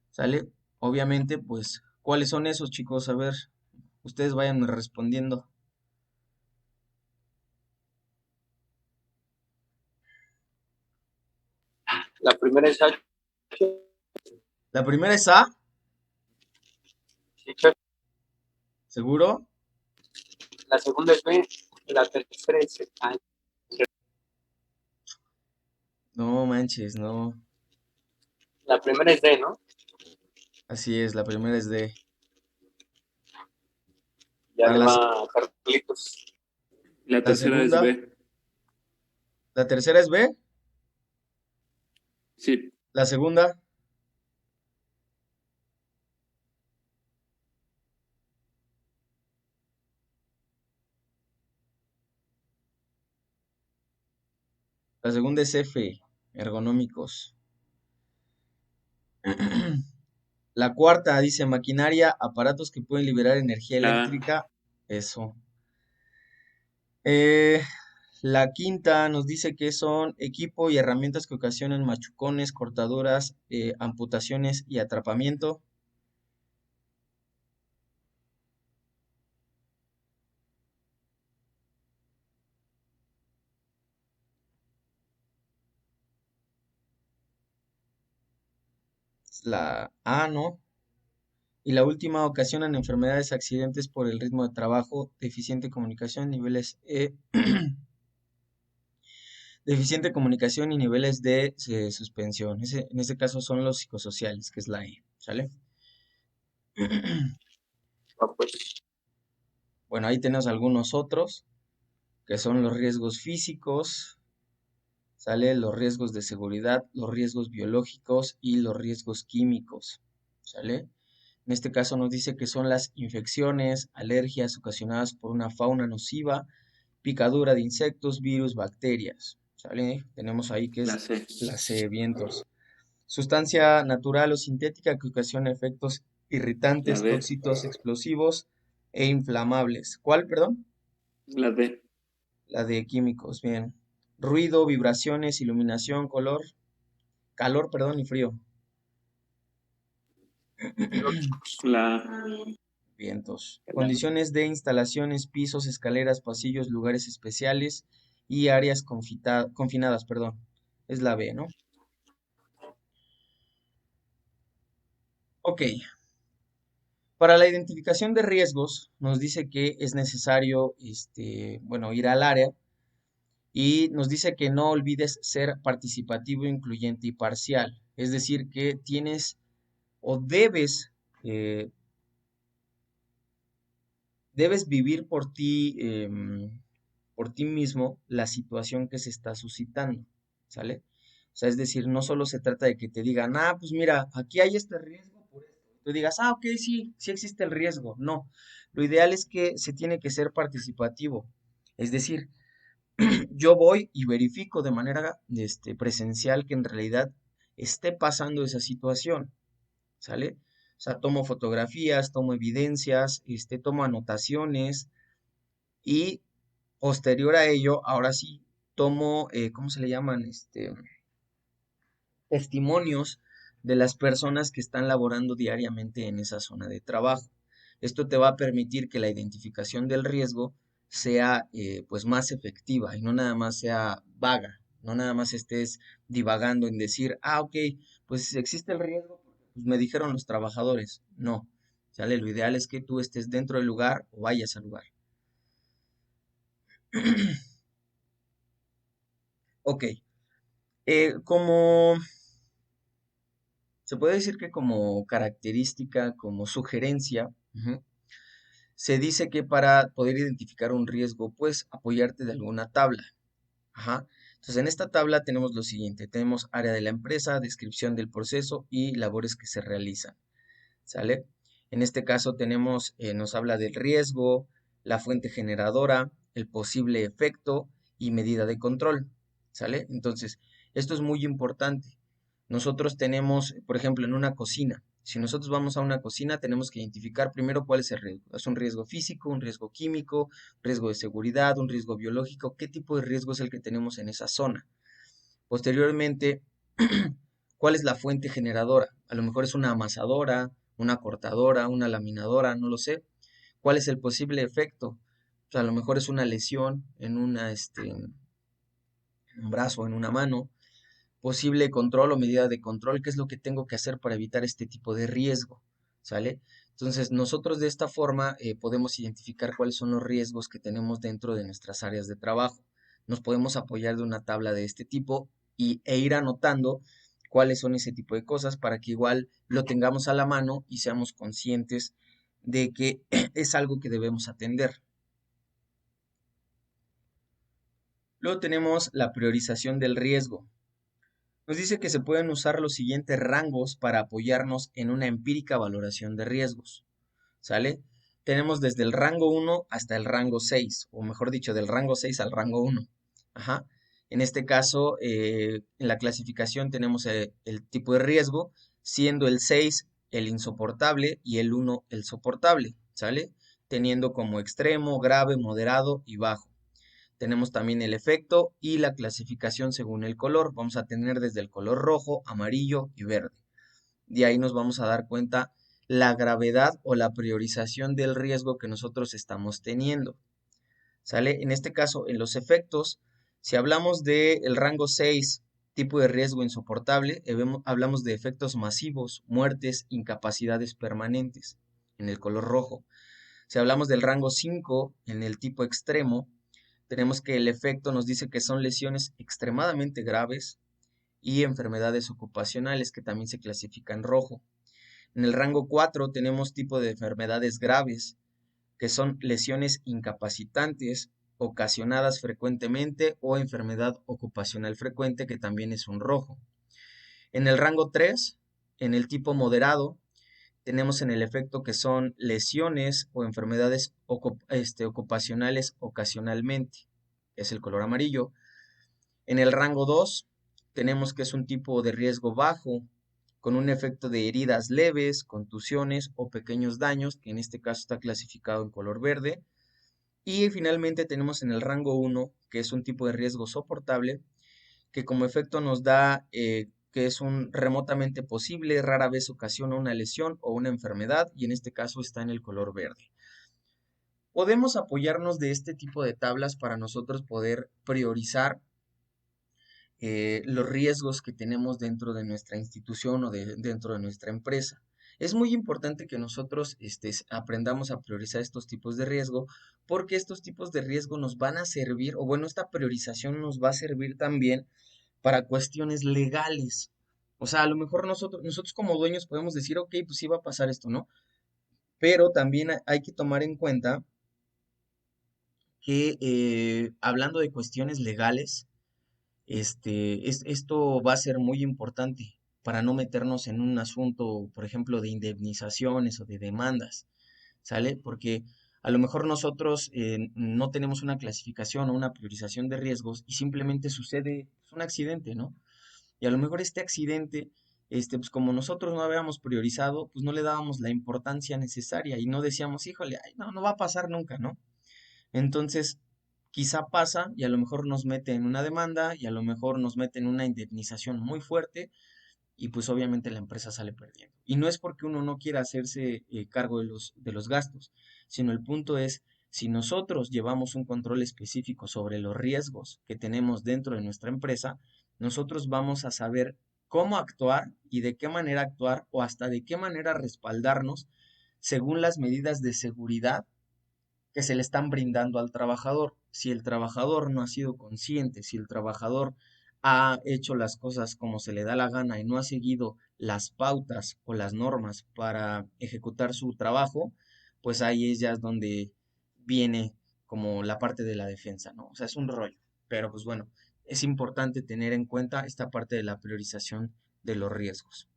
¿Sale? Obviamente, pues, ¿cuáles son esos, chicos? A ver, ustedes vayan respondiendo. primera es H. La primera es A, Sí, chef. ¿seguro? La segunda es B. La tercera es H. No manches, no. La primera es D, ¿no? Así es, la primera es D. Ya Para le va a Carlitos. La la tercera es segunda, B. la tercera es B, Sí. la segunda, la segunda es F, ergonómicos. La cuarta dice maquinaria, aparatos que pueden liberar energía La eléctrica. Eso. Eh, la quinta nos dice que son equipo y herramientas que ocasionan machucones, cortaduras, amputaciones y atrapamiento. La A, ¿no? Y la última, ocasionan enfermedades, accidentes por el ritmo de trabajo, deficiente comunicación, niveles deficiente comunicación y niveles de suspensión. En este caso son los psicosociales, que es la E, ¿sale? pues. Bueno, ahí tenemos algunos otros, que son los riesgos físicos, ¿sale? Los riesgos de seguridad, los riesgos biológicos y los riesgos químicos, ¿sale? En este caso nos dice que son las infecciones, alergias ocasionadas por una fauna nociva, picadura de insectos, virus, bacterias, ¿sale? Tenemos ahí que La es C. la C, vientos. Sustancia natural o sintética que ocasiona efectos La irritantes, D. tóxicos, explosivos e inflamables. ¿Cuál, perdón? La D. La de químicos, bien. Ruido, vibraciones, iluminación, calor, perdón, y frío. La, Vientos. Condiciones de instalaciones, pisos, escaleras, pasillos, lugares especiales y áreas confinadas, perdón. Es la B, ¿no? Ok. Para la identificación de riesgos, nos dice que es necesario, bueno, ir al área y nos dice que no olvides ser participativo, incluyente y parcial. Es decir, que tienes o eh, debes vivir por ti mismo la situación que se está suscitando, ¿sale? O sea, es decir, no solo se trata de que te digan, ah, pues mira, aquí hay este riesgo por esto. Tú digas, ah, ok, sí, sí existe el riesgo. No, lo ideal es que se tiene que ser participativo. Es decir, yo voy y verifico de manera presencial que en realidad esté pasando esa situación, ¿sale? O sea, tomo fotografías, tomo evidencias, tomo anotaciones y posterior a ello, ahora sí, tomo, ¿cómo se le llaman? Testimonios de las personas que están laborando diariamente en esa zona de trabajo. Esto te va a permitir que la identificación del riesgo sea pues más efectiva y no nada más sea vaga, no nada más estés divagando en decir, ah, ok, pues existe el riesgo, pues me dijeron los trabajadores. No, ¿sale? Lo ideal es que tú estés dentro del lugar o vayas al lugar. Ok, como se puede decir que como característica, como sugerencia, ujú, se dice que para poder identificar un riesgo, pues apoyarte de alguna tabla. Ajá. Entonces, en esta tabla tenemos lo siguiente, tenemos área de la empresa, descripción del proceso y labores que se realizan. ¿Sale? En este caso tenemos, nos habla del riesgo, la fuente generadora, el posible efecto y medida de control. ¿Sale? Entonces, esto es muy importante. Nosotros tenemos, por ejemplo, en una cocina, si nosotros vamos a una cocina, tenemos que identificar primero cuál es el riesgo. ¿Es un riesgo físico, un riesgo químico, riesgo de seguridad, un riesgo biológico? ¿Qué tipo de riesgo es el que tenemos en esa zona? Posteriormente, ¿cuál es la fuente generadora? A lo mejor es una amasadora, una cortadora, una laminadora, no lo sé. ¿Cuál es el posible efecto? O sea, a lo mejor es una lesión en un brazo, en una mano. posible control o medida de control, qué es lo que tengo que hacer para evitar este tipo de riesgo, ¿sale? Entonces, nosotros de esta forma podemos identificar cuáles son los riesgos que tenemos dentro de nuestras áreas de trabajo. Nos podemos apoyar de una tabla de este tipo e ir anotando cuáles son ese tipo de cosas para que igual lo tengamos a la mano y seamos conscientes de que es algo que debemos atender. Luego tenemos la priorización del riesgo. Nos dice que se pueden usar los siguientes rangos para apoyarnos en una empírica valoración de riesgos. ¿Sale? Tenemos desde el rango 1 hasta el rango 6, o mejor dicho, del rango 6 al rango 1. Ajá. En este caso, en la clasificación tenemos el tipo de riesgo, siendo el 6 el insoportable y el 1 el soportable, ¿sale? Teniendo como extremo, grave, moderado y bajo. Tenemos también el efecto y la clasificación según el color. Vamos a tener desde el color rojo, amarillo y verde. De ahí nos vamos a dar cuenta la gravedad o la priorización del riesgo que nosotros estamos teniendo. ¿Sale? En este caso, en los efectos, si hablamos del rango 6, tipo de riesgo insoportable, hablamos de efectos masivos, muertes, incapacidades permanentes, en el color rojo. Si hablamos del rango 5, en el tipo extremo, tenemos que el efecto nos dice que son lesiones extremadamente graves y enfermedades ocupacionales, que también se clasifican en rojo. En el rango 4 tenemos tipo de enfermedades graves, que son lesiones incapacitantes ocasionadas frecuentemente o enfermedad ocupacional frecuente, que también es un rojo. En el rango 3, en el tipo moderado, tenemos en el efecto que son lesiones o enfermedades ocupacionales ocasionalmente, es el color amarillo. En el rango 2 tenemos que es un tipo de riesgo bajo, con un efecto de heridas leves, contusiones o pequeños daños, que en este caso está clasificado en color verde. Y finalmente tenemos en el rango 1, que es un tipo de riesgo soportable, que como efecto nos da que es un remotamente posible, rara vez ocasiona una lesión o una enfermedad, y en este caso está en el color verde. Podemos apoyarnos de este tipo de tablas para nosotros poder priorizar los riesgos que tenemos dentro de nuestra institución o dentro de nuestra empresa. Es muy importante que nosotros aprendamos a priorizar estos tipos de riesgo porque estos tipos de riesgo nos van a servir, o bueno, esta priorización nos va a servir también para cuestiones legales. O sea, a lo mejor nosotros como dueños podemos decir, ok, pues sí va a pasar esto, ¿no? Pero también hay que tomar en cuenta que hablando de cuestiones legales, esto va a ser muy importante para no meternos en un asunto, por ejemplo, de indemnizaciones o de demandas, ¿sale? Porque a lo mejor nosotros no tenemos una clasificación o una priorización de riesgos y simplemente sucede pues, un accidente, ¿no? Y a lo mejor este accidente, pues como nosotros no habíamos priorizado, pues no le dábamos la importancia necesaria y no decíamos, híjole, ay, no, no va a pasar nunca, ¿no? Entonces, quizá pasa y a lo mejor nos mete en una demanda y a lo mejor nos mete en una indemnización muy fuerte y pues obviamente la empresa sale perdiendo. Y no es porque uno no quiera hacerse cargo de los gastos, sino el punto es, si nosotros llevamos un control específico sobre los riesgos que tenemos dentro de nuestra empresa, nosotros vamos a saber cómo actuar y de qué manera actuar o hasta de qué manera respaldarnos según las medidas de seguridad que se le están brindando al trabajador. Si el trabajador no ha sido consciente, si el trabajador ha hecho las cosas como se le da la gana y no ha seguido las pautas o las normas para ejecutar su trabajo, pues ahí es ya donde viene como la parte de la defensa, ¿no? O sea, es un rollo. Pero pues bueno, es importante tener en cuenta esta parte de la priorización de los riesgos.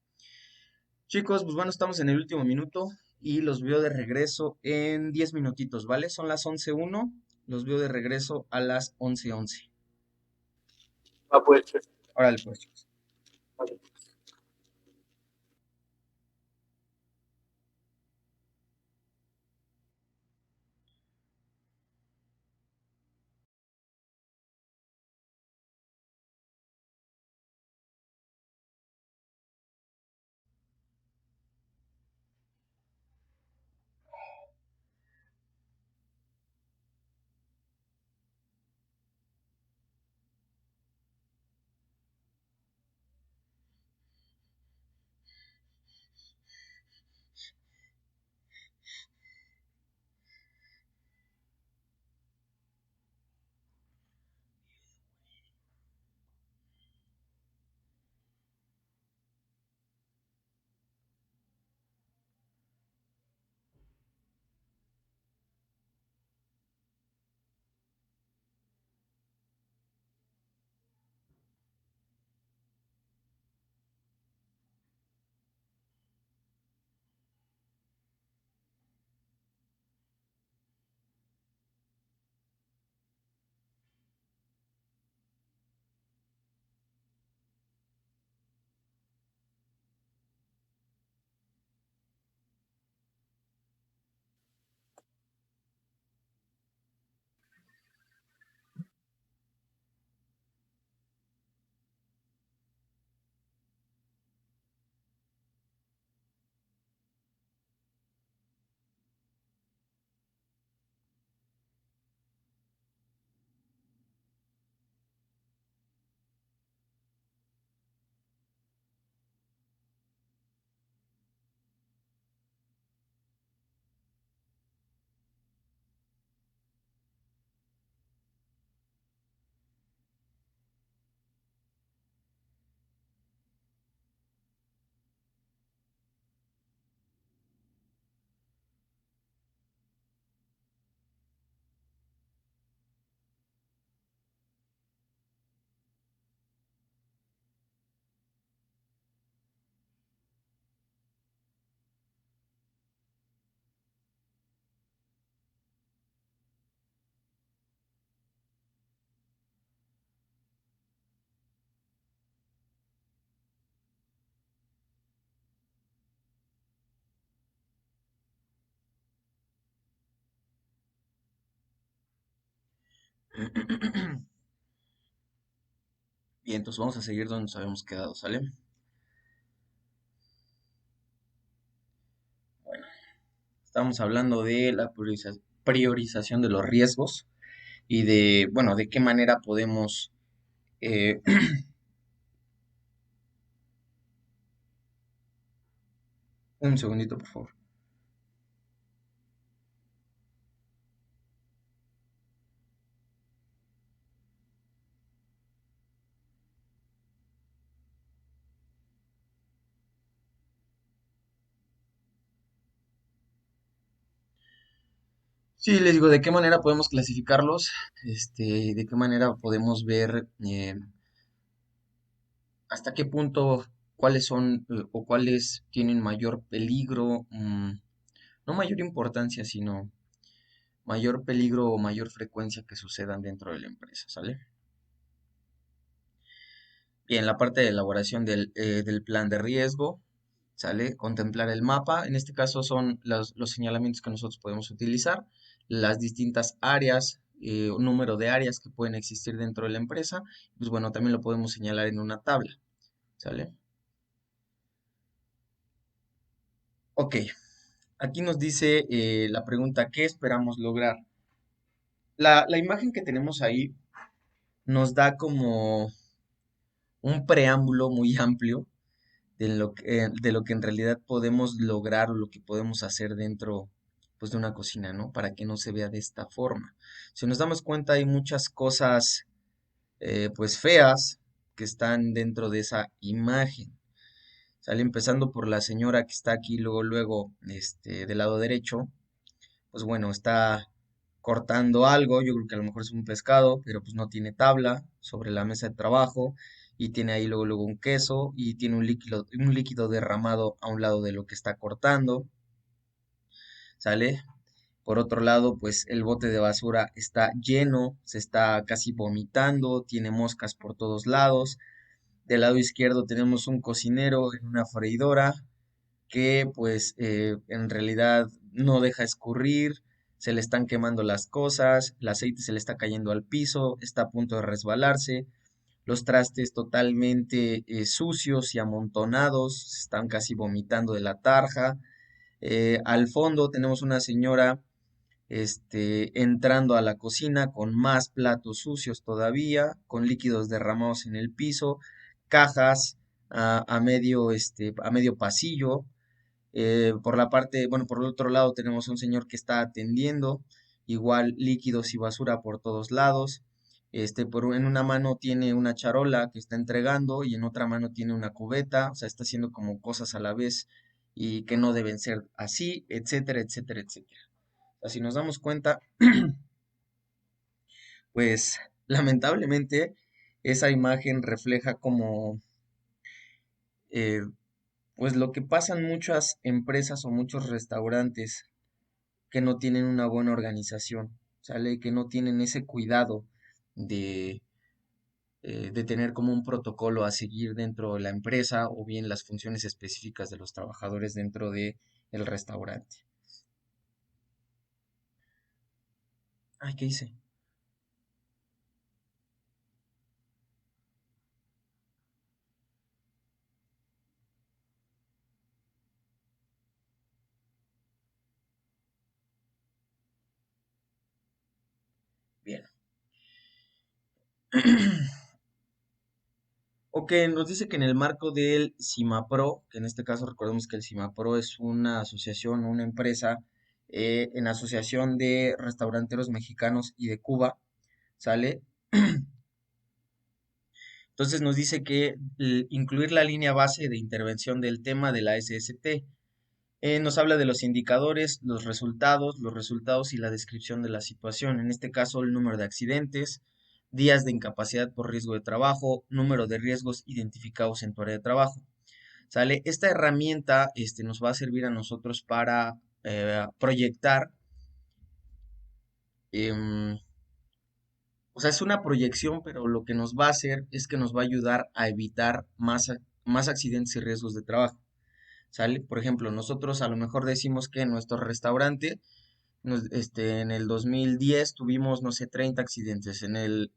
Chicos, pues bueno, estamos en el último minuto y los veo de regreso en 10 minutitos, ¿vale? Son las 11:01, los veo de regreso a las 11:11. Va pues, Órale, pues, chicos. vale. Bien, entonces vamos a seguir donde nos habíamos quedado, ¿sale? Bueno, estamos hablando de la priorización de los riesgos y de, bueno, de qué manera podemos... eh, un segundito, por favor. Sí, les digo, ¿de qué manera podemos clasificarlos? ¿De qué manera podemos ver hasta qué punto, cuáles son o cuáles tienen mayor peligro, no mayor importancia, sino mayor peligro o mayor frecuencia que sucedan dentro de la empresa, ¿sale? Bien, la parte de elaboración del plan de riesgo, ¿sale? Contemplar el mapa, en este caso son los señalamientos que nosotros podemos utilizar, las distintas áreas, o número de áreas que pueden existir dentro de la empresa, pues bueno, también lo podemos señalar en una tabla, ¿sale? Ok, aquí nos dice la pregunta, ¿qué esperamos lograr? La imagen que tenemos ahí nos da como un preámbulo muy amplio de lo que en realidad podemos lograr o lo que podemos hacer dentro, pues, de una cocina, ¿no? Para que no se vea de esta forma. Si nos damos cuenta, hay muchas cosas, pues, feas que están dentro de esa imagen. Sale empezando por la señora que está aquí, luego, del lado derecho, pues bueno, está cortando algo, yo creo que a lo mejor es un pescado, pero pues no tiene tabla sobre la mesa de trabajo y tiene ahí luego un queso y tiene un líquido derramado a un lado de lo que está cortando, ¿sale? Por otro lado, pues el bote de basura está lleno, se está casi vomitando, tiene moscas por todos lados. Del lado izquierdo tenemos un cocinero en una freidora que pues en realidad no deja escurrir, se le están quemando las cosas, el aceite se le está cayendo al piso, está a punto de resbalarse, los trastes totalmente sucios y amontonados, se están casi vomitando de la tarja. Al fondo tenemos una señora entrando a la cocina con más platos sucios todavía, con líquidos derramados en el piso, cajas a medio pasillo, por la parte, bueno, por el otro lado tenemos un señor que está atendiendo, igual líquidos y basura por todos lados. En una mano tiene una charola que está entregando y en otra mano tiene una cubeta, o sea, está haciendo como cosas a la vez y que no deben ser así, etcétera, etcétera, etcétera. O sea, si nos damos cuenta, pues lamentablemente esa imagen refleja como eh, pues lo que pasa en muchas empresas o muchos restaurantes que no tienen una buena organización, ¿sale? Que no tienen ese cuidado de, de tener como un protocolo a seguir dentro de la empresa o bien las funciones específicas de los trabajadores dentro de el restaurante. Ay, ¿qué hice? Bien. Ok, nos dice que en el marco del CIMAPRO, que en este caso recordemos que el CIMAPRO es una asociación o una empresa en asociación de restauranteros mexicanos y de Cuba, ¿sale? Entonces nos dice que incluir la línea base de intervención del tema de la SST. Nos habla de los indicadores, los resultados y la descripción de la situación. En este caso, el número de accidentes, días de incapacidad por riesgo de trabajo, número de riesgos identificados en tu área de trabajo. ¿Sale? Esta herramienta nos va a servir a nosotros para proyectar, em, o sea, es una proyección, pero lo que nos va a hacer es que nos va a ayudar a evitar más accidentes y riesgos de trabajo. ¿Sale? Por ejemplo, nosotros a lo mejor decimos que en nuestro restaurante En el 2010 tuvimos, no sé, 30 accidentes. El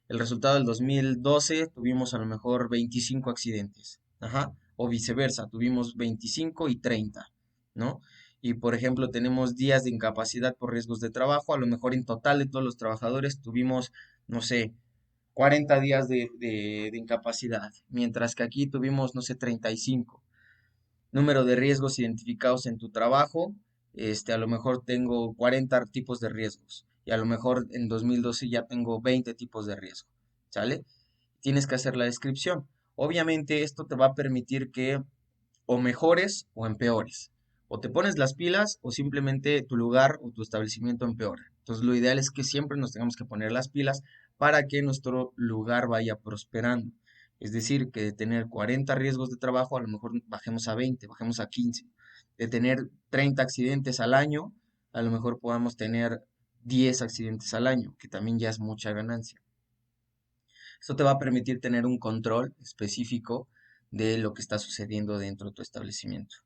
resultado del 2012 tuvimos a lo mejor 25 accidentes. Ajá. O viceversa, tuvimos 25 y 30, ¿no? Y por ejemplo, tenemos días de incapacidad por riesgos de trabajo. A lo mejor en total de todos los trabajadores tuvimos, no sé, 40 días de incapacidad, mientras que aquí tuvimos, no sé, 35. Número de riesgos identificados en tu trabajo, a lo mejor tengo 40 tipos de riesgos y a lo mejor en 2012 ya tengo 20 tipos de riesgo, ¿sale? Tienes que hacer la descripción. Obviamente esto te va a permitir que o mejores o empeores. O te pones las pilas o simplemente tu lugar o tu establecimiento empeora. Entonces lo ideal es que siempre nos tengamos que poner las pilas para que nuestro lugar vaya prosperando. Es decir, que de tener 40 riesgos de trabajo, a lo mejor bajemos a 20, bajemos a 15. De tener 30 accidentes al año, a lo mejor podamos tener 10 accidentes al año, que también ya es mucha ganancia. Esto te va a permitir tener un control específico de lo que está sucediendo dentro de tu establecimiento.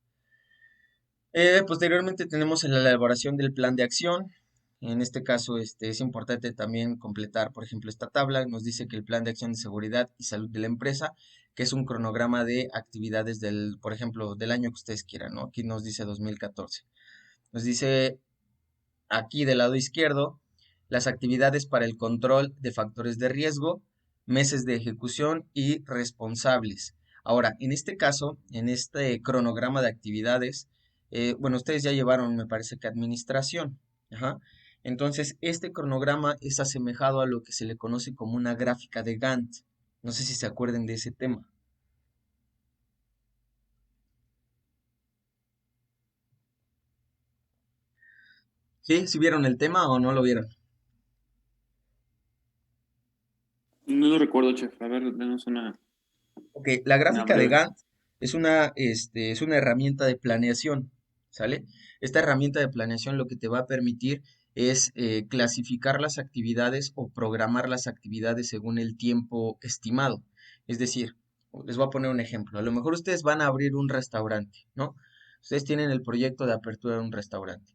Posteriormente tenemos la elaboración del plan de acción. En este caso, es importante también completar, por ejemplo, esta tabla. Nos dice que el plan de acción de seguridad y salud de la empresa, que es un cronograma de actividades del, por ejemplo, del año que ustedes quieran, ¿no? Aquí nos dice 2014. Nos dice aquí del lado izquierdo las actividades para el control de factores de riesgo, meses de ejecución y responsables. Ahora, en este caso, en este cronograma de actividades, bueno, ustedes ya llevaron, me parece que administración. Ajá. Entonces, este cronograma es asemejado a lo que se le conoce como una gráfica de Gantt. No sé si se acuerden de ese tema. ¿Sí? ¿Sí vieron el tema o no lo vieron? No lo recuerdo, chef. A ver, denos Ok, la una gráfica de breve. Gantt es una herramienta de planeación, ¿sale? Esta herramienta de planeación lo que te va a permitir es clasificar las actividades o programar las actividades según el tiempo estimado. Es decir, les voy a poner un ejemplo. A lo mejor ustedes van a abrir un restaurante, ¿no? Ustedes tienen el proyecto de apertura de un restaurante.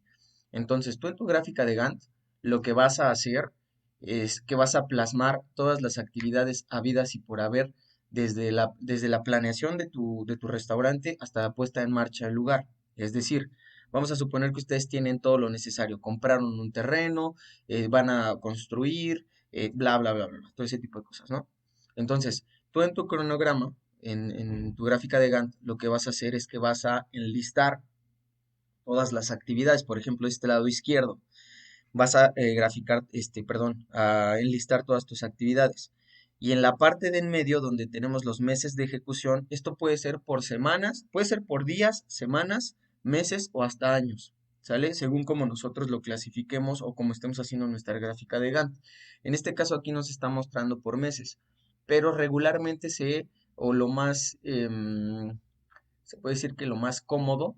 Entonces, tú en tu gráfica de Gantt, lo que vas a hacer es que vas a plasmar todas las actividades habidas y por haber desde la planeación de tu restaurante hasta la puesta en marcha del lugar. Es decir, vamos a suponer que ustedes tienen todo lo necesario, compraron un terreno, van a construir, bla, bla, bla, bla, bla, todo ese tipo de cosas, ¿no? Entonces, tú en tu cronograma, en tu gráfica de Gantt, lo que vas a hacer es que vas a enlistar todas las actividades, por ejemplo, este lado izquierdo, vas a graficar, perdón, a enlistar todas tus actividades. Y en la parte de en medio, donde tenemos los meses de ejecución, esto puede ser por semanas, puede ser por días, semanas, meses o hasta años, ¿sale? Según como nosotros lo clasifiquemos o como estemos haciendo nuestra gráfica de Gantt. En este caso aquí nos está mostrando por meses, pero regularmente o lo más, se puede decir que lo más cómodo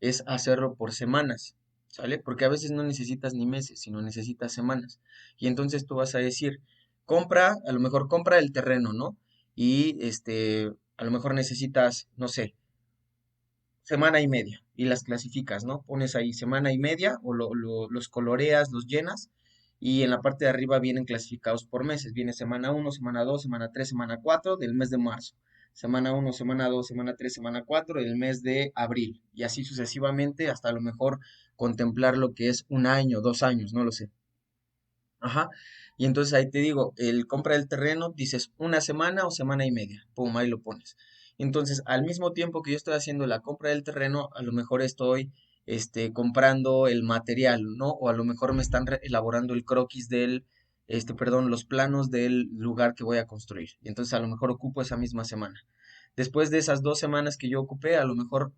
es hacerlo por semanas, ¿sale? Porque a veces no necesitas ni meses, sino necesitas semanas. Y entonces tú vas a decir, compra, a lo mejor compra el terreno, ¿no? Y a lo mejor necesitas, no sé, semana y media y las clasificas, ¿no? Pones ahí semana y media o los coloreas, los llenas y en la parte de arriba vienen clasificados por meses. Viene semana uno, semana 2, semana 3, semana 4 del mes de marzo. Semana uno, semana 2, semana 3, semana 4 del mes de abril. Y así sucesivamente hasta a lo mejor contemplar lo que es un año, 2 años, no lo sé. Ajá. Y entonces ahí te digo, el compra del terreno, dices una semana o semana y media. Pum, ahí lo pones. Entonces, al mismo tiempo que yo estoy haciendo la compra del terreno, a lo mejor estoy comprando el material, ¿no? O a lo mejor me están elaborando el croquis perdón, los planos del lugar que voy a construir. Y entonces a lo mejor ocupo esa misma semana. Después de esas 2 semanas que yo ocupé, a lo mejor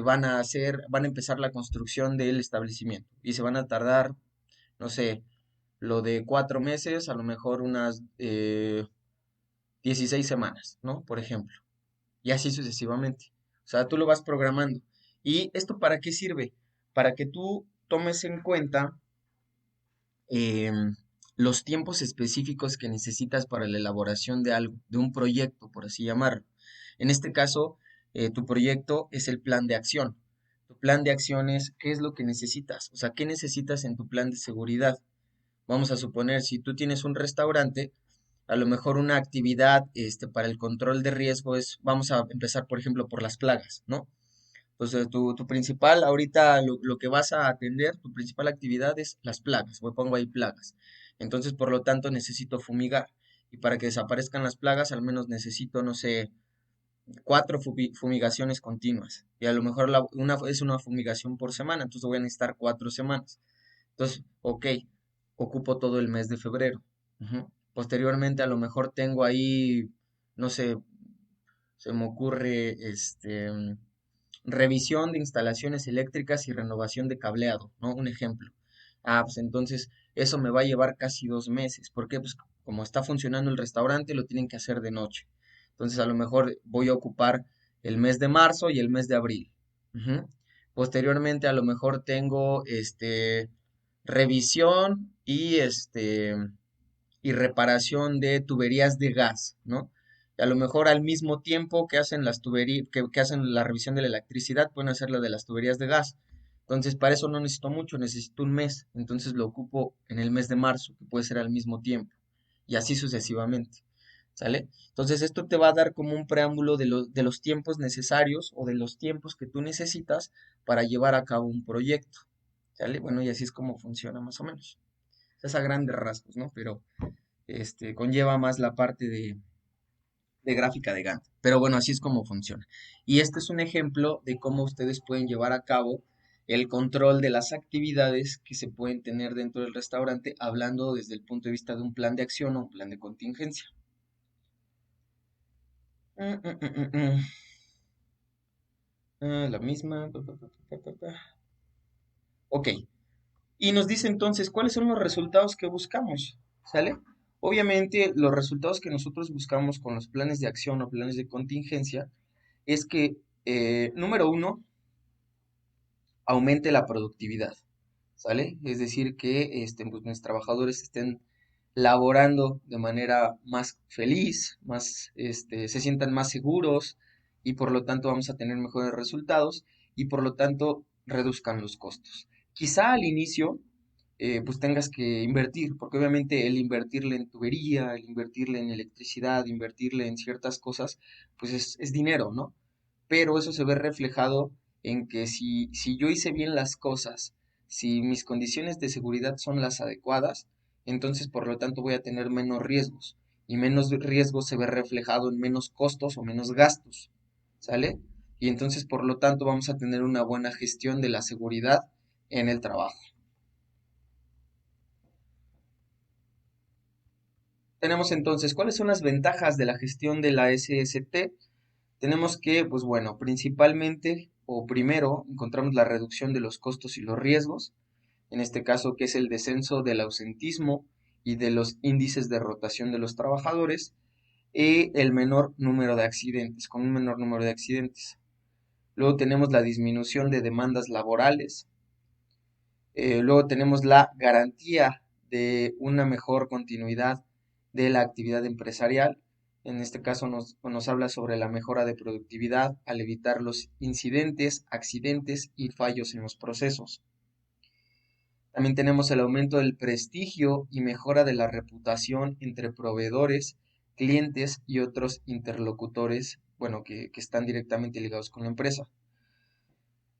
van a empezar la construcción del establecimiento. Y se van a tardar, no sé, lo de 4 meses, a lo mejor unas 16 semanas, ¿no? Por ejemplo. Y así sucesivamente. O sea, tú lo vas programando. ¿Y esto para qué sirve? Para que tú tomes en cuenta em, los tiempos específicos que necesitas para la elaboración de algo, de un proyecto, por así llamarlo. En este caso, tu proyecto es el plan de acción. Tu plan de acciones, ¿qué es lo que necesitas? O sea, ¿qué necesitas en tu plan de seguridad? Vamos a suponer, si tú tienes un restaurante, a lo mejor una actividad para el control de riesgo es, vamos a empezar, por ejemplo, por las plagas, ¿no? Entonces, tu principal, ahorita lo que vas a atender, tu principal actividad es las plagas, o pongo ahí plagas. Entonces, por lo tanto, necesito fumigar. Y para que desaparezcan las plagas, al menos necesito, no sé, 4 fumigaciones continuas. Y a lo mejor una es una fumigación por semana, entonces voy a necesitar 4 semanas. Entonces, ok, ocupo todo el mes de febrero. Ujú. Posteriormente, a lo mejor tengo ahí, no sé, se me ocurre, revisión de instalaciones eléctricas y renovación de cableado, ¿no? Un ejemplo. Pues entonces eso me va a llevar casi 2 meses. ¿Por qué? Pues como está funcionando el restaurante, lo tienen que hacer de noche. Entonces a lo mejor voy a ocupar el mes de marzo y el mes de abril. Ujú. Posteriormente a lo mejor tengo revisión y reparación de tuberías de gas, ¿no? Y a lo mejor al mismo tiempo que hacen las tuberías, que hacen la revisión de la electricidad, pueden hacer la de las tuberías de gas. Entonces, para eso no necesito mucho, necesito un mes. Entonces lo ocupo en el mes de marzo, que puede ser al mismo tiempo. Y así sucesivamente. ¿Sale? Entonces, esto te va a dar como un preámbulo de los tiempos necesarios o de los tiempos que tú necesitas para llevar a cabo un proyecto. ¿Sale? Bueno, y así es como funciona más o menos. Es a grandes rasgos, ¿no? Pero conlleva más la parte de gráfica de Gantt. Pero bueno, así es como funciona. Y este es un ejemplo de cómo ustedes pueden llevar a cabo el control de las actividades que se pueden tener dentro del restaurante, hablando desde el punto de vista de un plan de acción o un plan de contingencia. Mm, mm, mm, mm, mm. La misma. Ok. Y nos dice entonces cuáles son los resultados que buscamos. ¿Sale? Obviamente, los resultados que nosotros buscamos con los planes de acción o planes de contingencia es que, número uno, aumente la productividad, ¿sale? Es decir, que pues, mis trabajadores estén laborando de manera más feliz, se sientan más seguros y por lo tanto vamos a tener mejores resultados y por lo tanto reduzcan los costos. Quizá al inicio pues tengas que invertir, porque obviamente el invertirle en tubería, el invertirle en electricidad, invertirle en ciertas cosas, pues es dinero, ¿no? Pero eso se ve reflejado en que si yo hice bien las cosas, si mis condiciones de seguridad son las adecuadas, entonces por lo tanto voy a tener menos riesgos. Y menos riesgos se ve reflejado en menos costos o menos gastos, ¿sale? Y entonces por lo tanto vamos a tener una buena gestión de la seguridad en el trabajo. Tenemos entonces, ¿cuáles son las ventajas de la gestión de la SST? Tenemos que, pues bueno, principalmente o primero encontramos la reducción de los costos y los riesgos, en este caso que es el descenso del ausentismo y de los índices de rotación de los trabajadores y el menor número de accidentes, con un menor número de accidentes. Luego tenemos la disminución de demandas laborales. Luego tenemos la garantía de una mejor continuidad de la actividad empresarial. En este caso nos habla sobre la mejora de productividad al evitar los incidentes, accidentes y fallos en los procesos. También tenemos el aumento del prestigio y mejora de la reputación entre proveedores, clientes y otros interlocutores, bueno, que están directamente ligados con la empresa.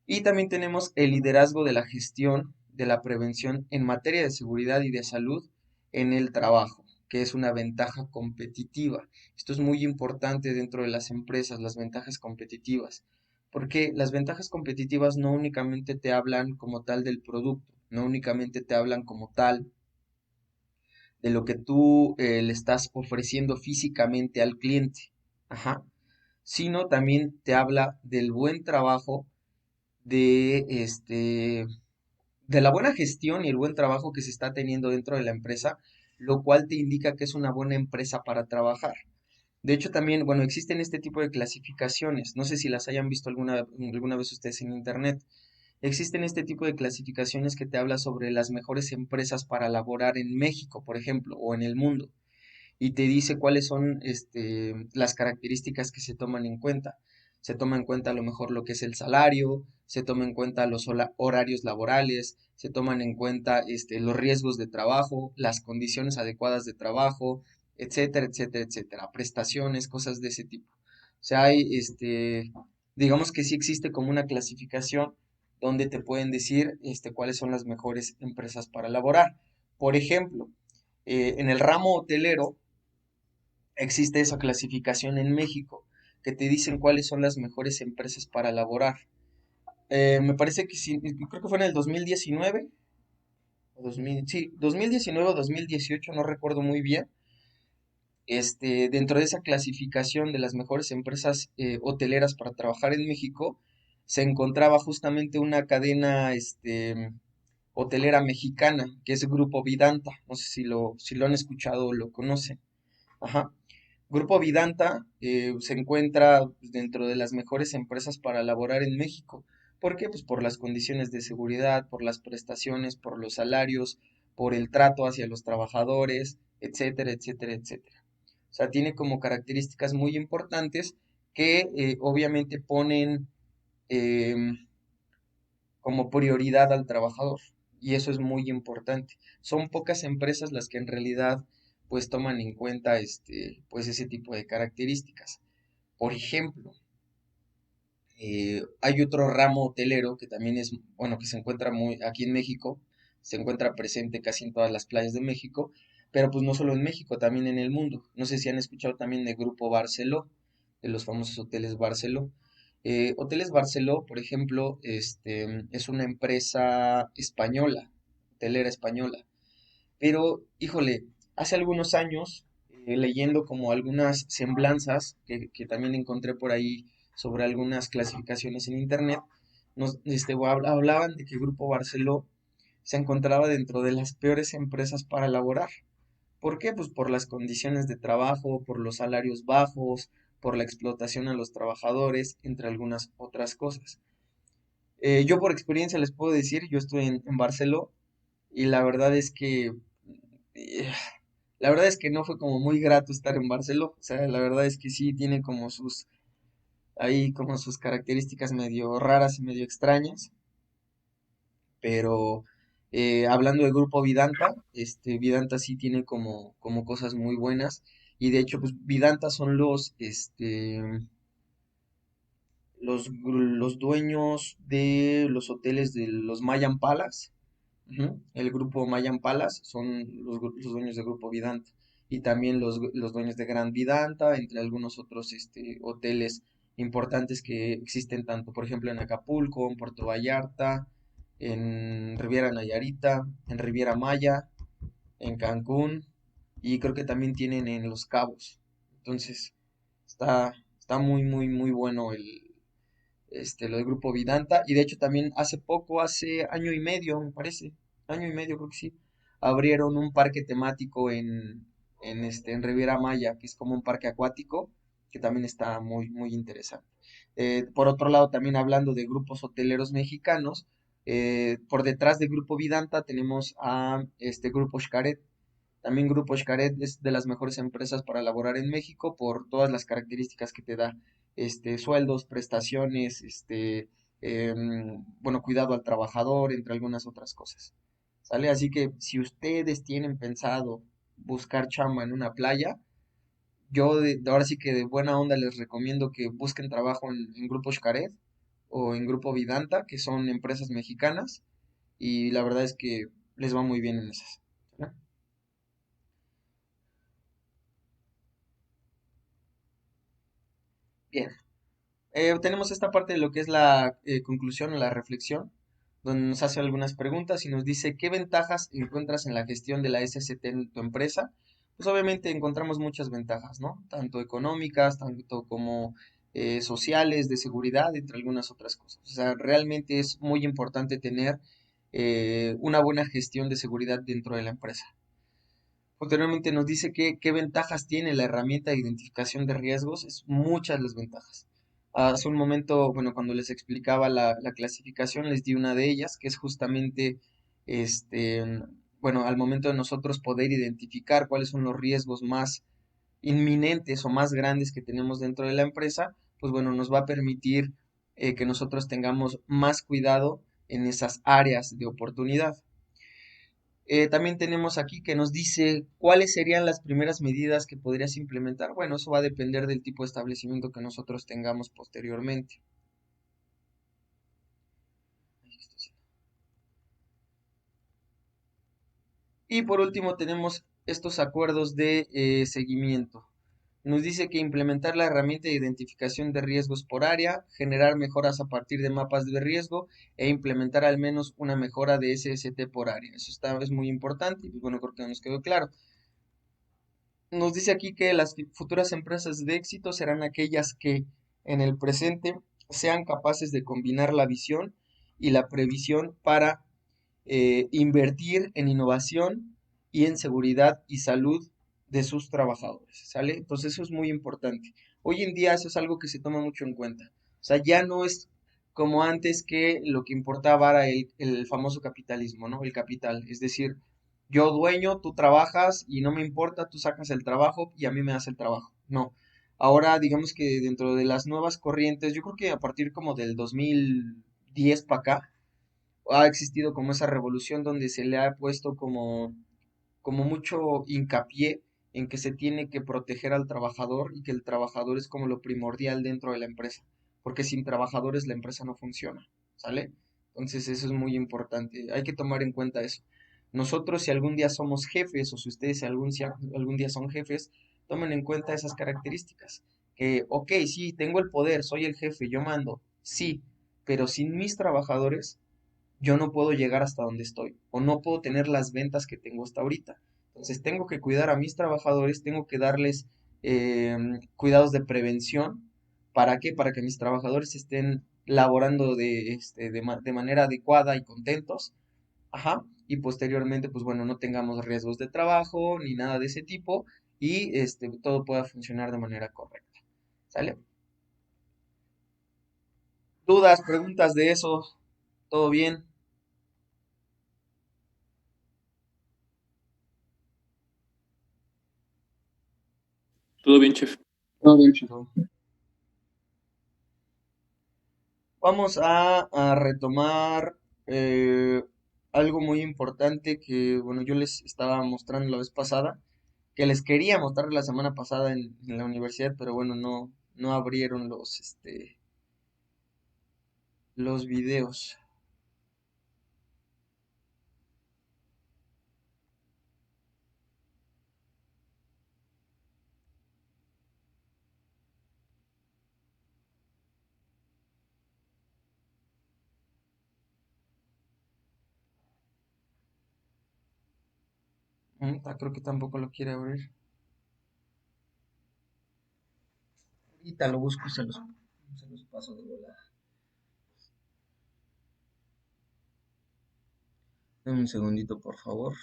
Y también tenemos el liderazgo de la gestión de la prevención en materia de seguridad y de salud en el trabajo, que es una ventaja competitiva. Esto es muy importante dentro de las empresas, las ventajas competitivas, porque las ventajas competitivas no únicamente te hablan como tal del producto, no únicamente te hablan como tal de lo que tú le estás ofreciendo físicamente al cliente, ajá, sino también te habla del buen trabajo de de la buena gestión y el buen trabajo que se está teniendo dentro de la empresa, lo cual te indica que es una buena empresa para trabajar. De hecho, también, bueno, existen este tipo de clasificaciones. No sé si las hayan visto alguna vez ustedes en internet. Existen este tipo de clasificaciones que te habla sobre las mejores empresas para laborar en México, por ejemplo, o en el mundo y te dice cuáles son las características que se toman en cuenta. Se toma en cuenta a lo mejor lo que es el salario, se toma en cuenta los horarios laborales, se toman en cuenta los riesgos de trabajo, las condiciones adecuadas de trabajo, etcétera, etcétera, etcétera, prestaciones, cosas de ese tipo. O sea, digamos que sí existe como una clasificación donde te pueden decir cuáles son las mejores empresas para laborar. Por ejemplo, en el ramo hotelero existe esa clasificación en México, que te dicen cuáles son las mejores empresas para laborar. Me parece que sí, creo que fue en el 2019, o 2000, sí, 2019 o 2018, no recuerdo muy bien. Dentro de esa clasificación de las mejores empresas hoteleras para trabajar en México, se encontraba justamente una cadena hotelera mexicana, que es Grupo Vidanta. No sé si lo han escuchado o lo conocen. Ajá. Grupo Vidanta se encuentra dentro de las mejores empresas para laborar en México. ¿Por qué? Pues por las condiciones de seguridad, por las prestaciones, por los salarios, por el trato hacia los trabajadores, etcétera, etcétera, etcétera. O sea, tiene como características muy importantes que obviamente ponen em, como prioridad al trabajador. Y eso es muy importante. Son pocas empresas las que en realidad pues toman en cuenta pues ese tipo de características. Por ejemplo, hay otro ramo hotelero que también es, bueno, que se encuentra muy aquí en México, se encuentra presente casi en todas las playas de México, pero pues no solo en México, también en el mundo. No sé si han escuchado también de Grupo Barceló, de los famosos hoteles Barceló. Hoteles Barceló, por ejemplo, es una empresa española, hotelera española. Pero, híjole, hace algunos años, leyendo como algunas semblanzas que también encontré por ahí sobre algunas clasificaciones en internet, hablaban de que Grupo Barceló se encontraba dentro de las peores empresas para laborar. ¿Por qué? Pues por las condiciones de trabajo, por los salarios bajos, por la explotación a los trabajadores, entre algunas otras cosas. Yo por experiencia les puedo decir, yo estoy en Barceló y eh, la verdad es que no fue como muy grato estar en Barceló. O sea, la verdad es que sí tiene como ahí como sus características medio raras y medio extrañas. Pero hablando del grupo Vidanta, Vidanta sí tiene como cosas muy buenas. Y de hecho, pues Vidanta son los dueños de los hoteles de los Mayan Palace. Ujú. El grupo Mayan Palace son los dueños del grupo Vidanta. Y también los dueños de Grand Vidanta, entre algunos otros hoteles importantes que existen tanto, por ejemplo, en Acapulco, en Puerto Vallarta, en Riviera Nayarita, en Riviera Maya, en Cancún y creo que también tienen en Los Cabos. Entonces, está muy, muy, muy bueno lo del grupo Vidanta. Y de hecho también hace poco, hace año y medio, me parece, año y medio creo que sí, abrieron un parque temático en Riviera Maya, que es como un parque acuático, que también está muy, muy interesante. Por otro lado, también hablando de grupos hoteleros mexicanos, por detrás del grupo Vidanta tenemos a este grupo Xcaret. También Grupo Xcaret es de las mejores empresas para laborar en México por todas las características que te da, sueldos, prestaciones, bueno, cuidado al trabajador, entre algunas otras cosas. ¿Sale? Así que si ustedes tienen pensado buscar chamba en una playa, yo ahora sí que de buena onda les recomiendo que busquen trabajo en Grupo Xcaret o en Grupo Vidanta, que son empresas mexicanas, y la verdad es que les va muy bien en esas. ¿Sale? Bien. Tenemos esta parte de lo que es la conclusión o la reflexión, donde nos hace algunas preguntas y nos dice, ¿qué ventajas encuentras en la gestión de la SST en tu empresa? Pues obviamente encontramos muchas ventajas, ¿no? Tanto económicas, tanto como sociales, de seguridad, entre algunas otras cosas. O sea, realmente es muy importante tener una buena gestión de seguridad dentro de la empresa. Posteriormente nos dice qué ventajas tiene la herramienta de identificación de riesgos. Es muchas las ventajas. Hace un momento, bueno, cuando les explicaba la clasificación, les di una de ellas, que es justamente, este, bueno, al momento de nosotros poder identificar cuáles son los riesgos más inminentes o más grandes que tenemos dentro de la empresa, pues bueno, nos va a permitir que nosotros tengamos más cuidado en esas áreas de oportunidad. También tenemos aquí que nos dice cuáles serían las primeras medidas que podrías implementar. Bueno, eso va a depender del tipo de establecimiento que nosotros tengamos posteriormente. Y por último tenemos estos acuerdos de seguimiento. Nos dice que implementar la herramienta de identificación de riesgos por área, generar mejoras a partir de mapas de riesgo e implementar al menos una mejora de SST por área. Eso es muy importante y pues, bueno, creo que nos quedó claro. Nos dice aquí que las futuras empresas de éxito serán aquellas que en el presente sean capaces de combinar la visión y la previsión para invertir en innovación y en seguridad y salud de sus trabajadores, ¿sale? Entonces eso es muy importante. Hoy en día eso es algo que se toma mucho en cuenta. O sea, ya no es como antes que lo que importaba era el famoso capitalismo, ¿no? El capital. Es decir, yo dueño, tú trabajas y no me importa, tú sacas el trabajo y a mí me das el trabajo. No. Ahora, digamos que dentro de las nuevas corrientes, yo creo que a partir como del 2010 para acá, ha existido como esa revolución donde se le ha puesto como mucho hincapié en que se tiene que proteger al trabajador y que el trabajador es como lo primordial dentro de la empresa, porque sin trabajadores la empresa no funciona, ¿sale? Entonces eso es muy importante, hay que tomar en cuenta eso. Nosotros si algún día somos jefes o si ustedes si algún día son jefes, tomen en cuenta esas características. Que, ok, sí, tengo el poder, soy el jefe, yo mando, sí, pero sin mis trabajadores yo no puedo llegar hasta donde estoy o no puedo tener las ventas que tengo hasta ahorita. Entonces tengo que cuidar a mis trabajadores, tengo que darles cuidados de prevención. ¿Para qué? Para que mis trabajadores estén laborando de manera adecuada y contentos. Ajá. Y posteriormente, pues bueno, no tengamos riesgos de trabajo ni nada de ese tipo y todo pueda funcionar de manera correcta. ¿Sale? ¿Dudas, preguntas de eso? ¿Todo bien? Todo bien, chef. Todo bien, chef. No. Vamos a retomar algo muy importante que, bueno, yo les estaba mostrando la vez pasada, que les quería mostrar la semana pasada en la universidad, pero bueno, no abrieron los videos. Creo que tampoco lo quiere abrir. Ahorita lo busco y se los paso de volada. Dame un segundito, por favor.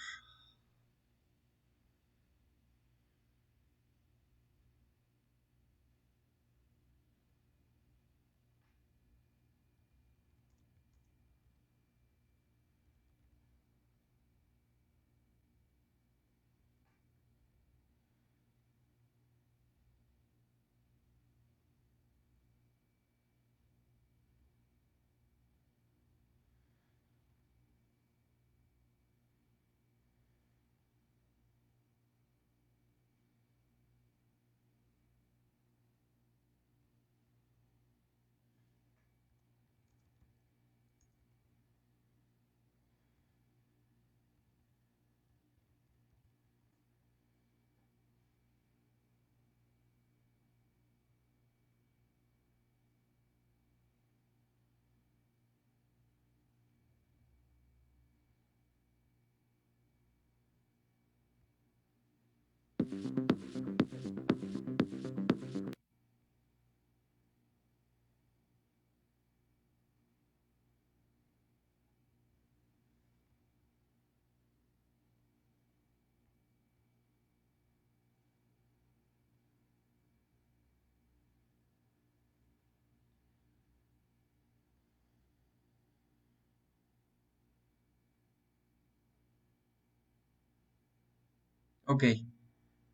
Ok,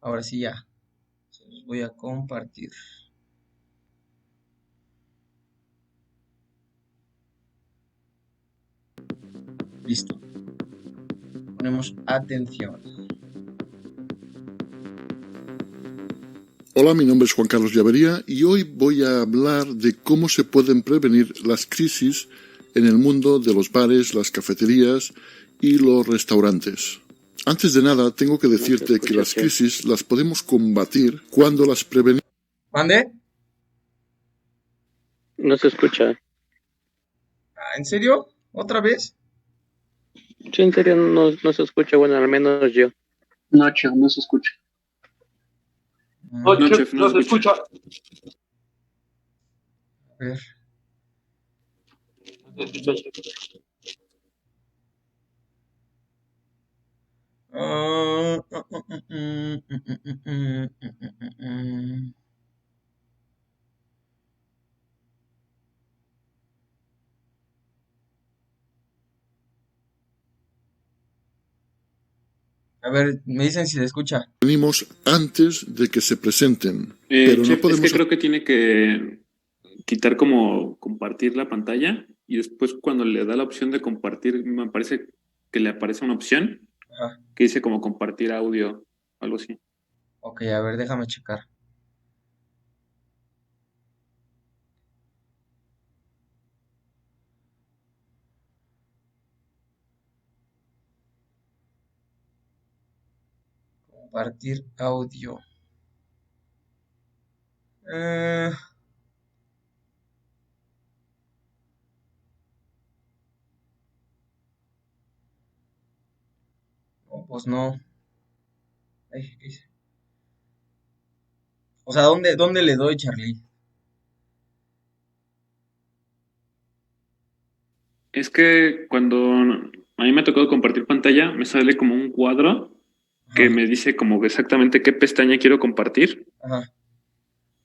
ahora sí ya. Se los voy a compartir. Listo. Ponemos atención. Hola, mi nombre es Juan Carlos Llavería y hoy voy a hablar de cómo se pueden prevenir las crisis en el mundo de los bares, las cafeterías y los restaurantes. Antes de nada, tengo que decirte que las crisis las podemos combatir cuando las prevenimos. ¿Mande? No se escucha. ¿En serio? ¿Otra vez? Sí, en serio, no se escucha. Bueno, al menos yo. No, chef, no se escucha. No, chef, no se escucha. A ver. A ver, me dicen si se escucha. Antes de que se presenten. Pero Chef, no podemos... es que creo que tiene que quitar como compartir la pantalla y después cuando le da la opción de compartir, me parece que le aparece una opción Ajá. que dice como compartir audio, algo así. Ok, a ver, déjame checar. Compartir audio. No, pues no. Ay, ¿qué hice? O sea, ¿dónde le doy, Charlie? Es que cuando a mí me ha tocado compartir pantalla, me sale como un cuadro que Ajá, me dice como exactamente qué pestaña quiero compartir. ajá.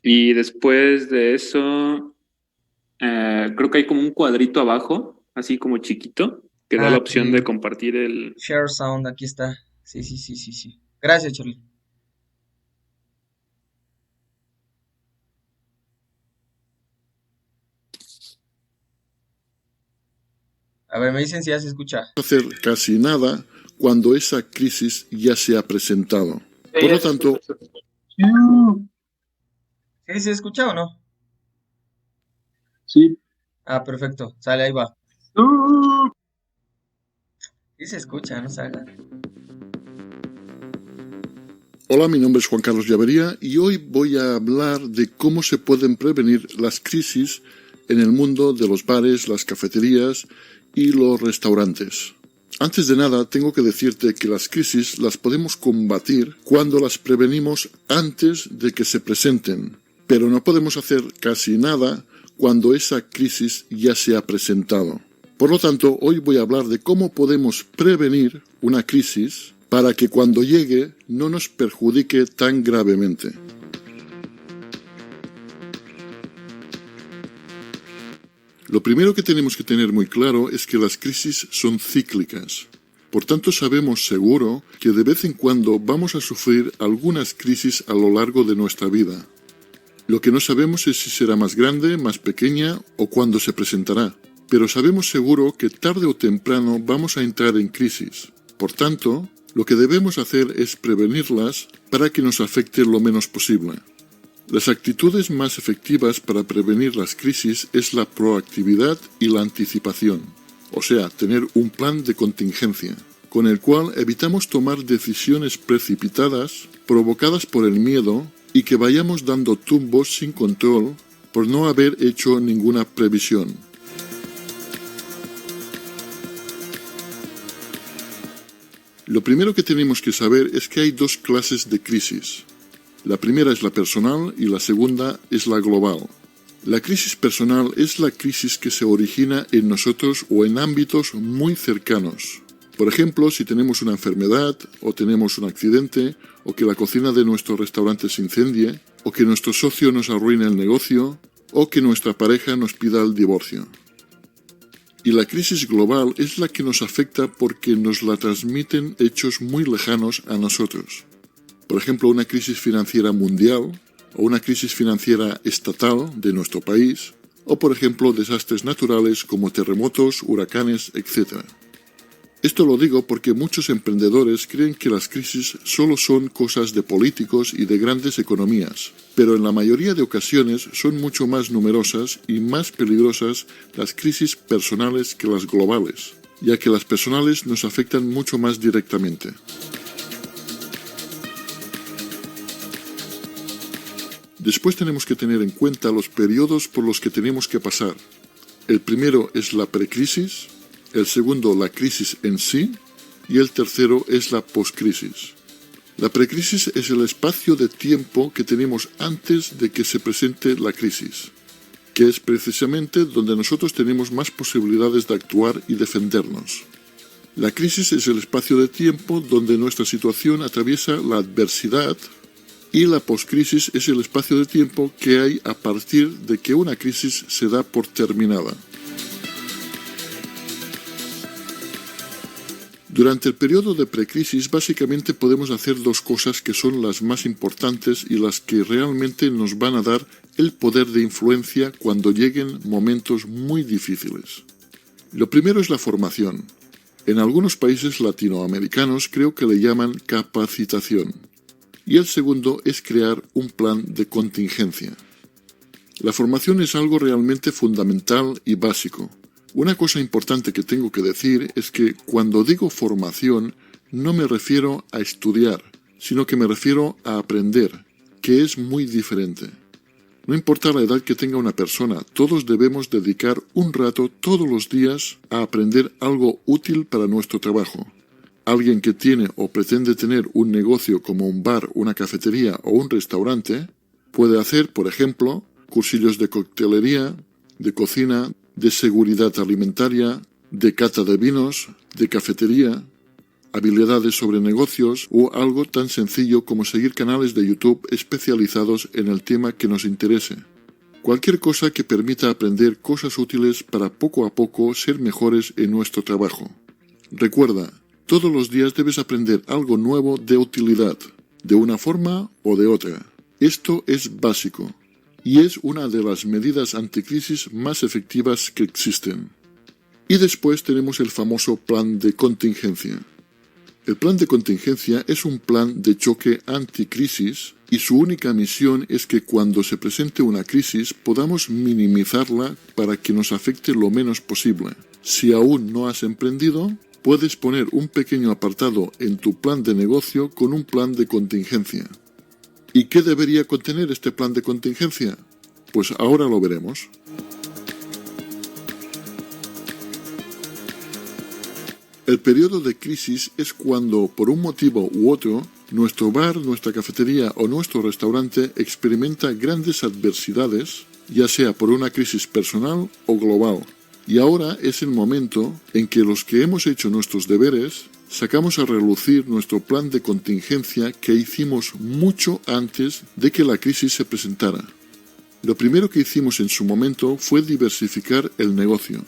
Y después de eso, creo que hay como un cuadrito abajo, así como chiquito, que da la opción de compartir el... Share sound, aquí está. Sí, sí, sí, sí, sí. Gracias, Charlie. A ver, me dicen si ya se escucha. hacer casi nada cuando esa crisis ya se ha presentado. Por lo tanto, ¿Sí se escucha o no? Sí. Ah, perfecto. Sale, ahí va. Sí se escucha, no se haga. hola, mi nombre es Juan Carlos Llavería y hoy voy a hablar de cómo se pueden prevenir las crisis en el mundo de los bares, las cafeterías y los restaurantes. Antes de nada, tengo que decirte que las crisis las podemos combatir cuando las prevenimos antes de que se presenten, pero no podemos hacer casi nada cuando esa crisis ya se ha presentado. Por lo tanto, hoy voy a hablar de cómo podemos prevenir una crisis para que cuando llegue no nos perjudique tan gravemente. Lo primero que tenemos que tener muy claro es que las crisis son cíclicas. Por tanto, sabemos seguro que de vez en cuando vamos a sufrir algunas crisis a lo largo de nuestra vida. Lo que no sabemos es si será más grande, más pequeña o cuándo se presentará. Pero sabemos seguro que tarde o temprano vamos a entrar en crisis. Por tanto, lo que debemos hacer es prevenirlas para que nos afecte lo menos posible. Las actitudes más efectivas para prevenir las crisis es la proactividad y la anticipación, o sea, tener un plan de contingencia, con el cual evitamos tomar decisiones precipitadas, provocadas por el miedo, y que vayamos dando tumbos sin control por no haber hecho ninguna previsión. Lo primero que tenemos que saber es que hay dos clases de crisis. La primera es la personal y la segunda es la global. La crisis personal es la crisis que se origina en nosotros o en ámbitos muy cercanos. Por ejemplo, si tenemos una enfermedad o tenemos un accidente o que la cocina de nuestro restaurante se incendie o que nuestro socio nos arruine el negocio o que nuestra pareja nos pida el divorcio. Y la crisis global es la que nos afecta porque nos la transmiten hechos muy lejanos a nosotros. Por ejemplo, una crisis financiera mundial o una crisis financiera estatal de nuestro país o, por ejemplo, desastres naturales como terremotos, huracanes, etc. Esto lo digo porque muchos emprendedores creen que las crisis solo son cosas de políticos y de grandes economías, pero en la mayoría de ocasiones son mucho más numerosas y más peligrosas las crisis personales que las globales, ya que las personales nos afectan mucho más directamente. Después tenemos que tener en cuenta los periodos por los que tenemos que pasar. El primero es la precrisis, el segundo la crisis en sí y el tercero es la poscrisis. La precrisis es el espacio de tiempo que tenemos antes de que se presente la crisis, que es precisamente donde nosotros tenemos más posibilidades de actuar y defendernos. La crisis es el espacio de tiempo donde nuestra situación atraviesa la adversidad y la poscrisis es el espacio de tiempo que hay a partir de que una crisis se da por terminada. Durante el periodo de precrisis básicamente podemos hacer dos cosas que son las más importantes y las que realmente nos van a dar el poder de influencia cuando lleguen momentos muy difíciles. Lo primero es la formación. En algunos países latinoamericanos creo que le llaman capacitación. Y el segundo es crear un plan de contingencia. La formación es algo realmente fundamental y básico. Una cosa importante que tengo que decir es que cuando digo formación no me refiero a estudiar, sino que me refiero a aprender, que es muy diferente. No importa la edad que tenga una persona, todos debemos dedicar un rato todos los días a aprender algo útil para nuestro trabajo. Alguien que tiene o pretende tener un negocio como un bar, una cafetería o un restaurante, puede hacer, por ejemplo, cursillos de coctelería, de cocina, de seguridad alimentaria, de cata de vinos, de cafetería, habilidades sobre negocios o algo tan sencillo como seguir canales de YouTube especializados en el tema que nos interese. Cualquier cosa que permita aprender cosas útiles para poco a poco ser mejores en nuestro trabajo. Recuerda, todos los días debes aprender algo nuevo de utilidad, de una forma o de otra. Esto es básico. Y es una de las medidas anticrisis más efectivas que existen. Y después tenemos el famoso plan de contingencia. El plan de contingencia es un plan de choque anticrisis y su única misión es que cuando se presente una crisis podamos minimizarla para que nos afecte lo menos posible. Si aún no has emprendido, puedes poner un pequeño apartado en tu plan de negocio con un plan de contingencia. ¿Y qué debería contener este plan de contingencia? Pues ahora lo veremos. El periodo de crisis es cuando, por un motivo u otro, nuestro bar, nuestra cafetería o nuestro restaurante experimenta grandes adversidades, ya sea por una crisis personal o global. Y ahora es el momento en que los que hemos hecho nuestros deberes sacamos a relucir nuestro plan de contingencia que hicimos mucho antes de que la crisis se presentara. Lo primero que hicimos en su momento fue diversificar el negocio.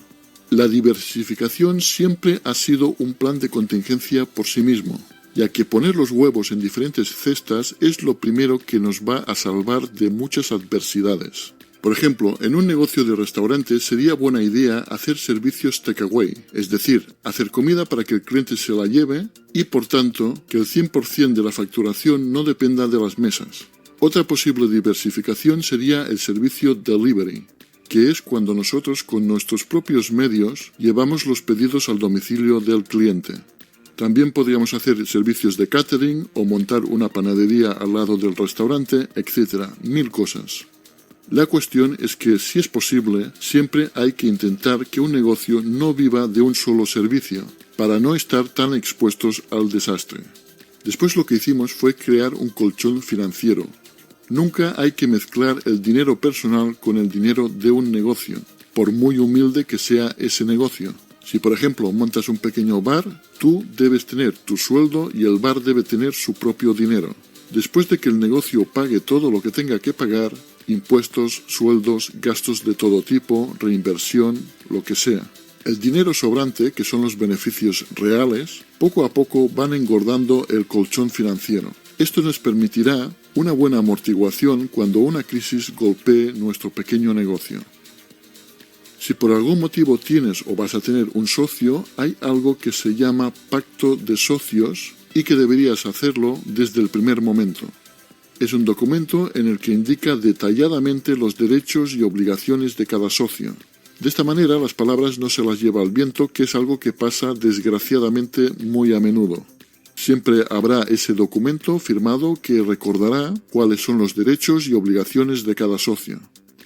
La diversificación siempre ha sido un plan de contingencia por sí mismo, ya que poner los huevos en diferentes cestas es lo primero que nos va a salvar de muchas adversidades. Por ejemplo, en un negocio de restaurante sería buena idea hacer servicios takeaway, es decir, hacer comida para que el cliente se la lleve y, por tanto, que el 100% de la facturación no dependa de las mesas. Otra posible diversificación sería el servicio delivery, que es cuando nosotros con nuestros propios medios llevamos los pedidos al domicilio del cliente. También podríamos hacer servicios de catering o montar una panadería al lado del restaurante, etc. Mil cosas. La cuestión es que, si es posible, siempre hay que intentar que un negocio no viva de un solo servicio, para no estar tan expuestos al desastre. Después lo que hicimos fue crear un colchón financiero. Nunca hay que mezclar el dinero personal con el dinero de un negocio, por muy humilde que sea ese negocio. Si, por ejemplo, montas un pequeño bar, tú debes tener tu sueldo y el bar debe tener su propio dinero. Después de que el negocio pague todo lo que tenga que pagar, impuestos, sueldos, gastos de todo tipo, reinversión, lo que sea. El dinero sobrante, que son los beneficios reales, poco a poco van engordando el colchón financiero. Esto nos permitirá una buena amortiguación cuando una crisis golpee nuestro pequeño negocio. Si por algún motivo tienes o vas a tener un socio, hay algo que se llama pacto de socios y que deberías hacerlo desde el primer momento. Es un documento en el que indica detalladamente los derechos y obligaciones de cada socio. De esta manera las palabras no se las lleva al viento, que es algo que pasa desgraciadamente muy a menudo. Siempre habrá ese documento firmado que recordará cuáles son los derechos y obligaciones de cada socio.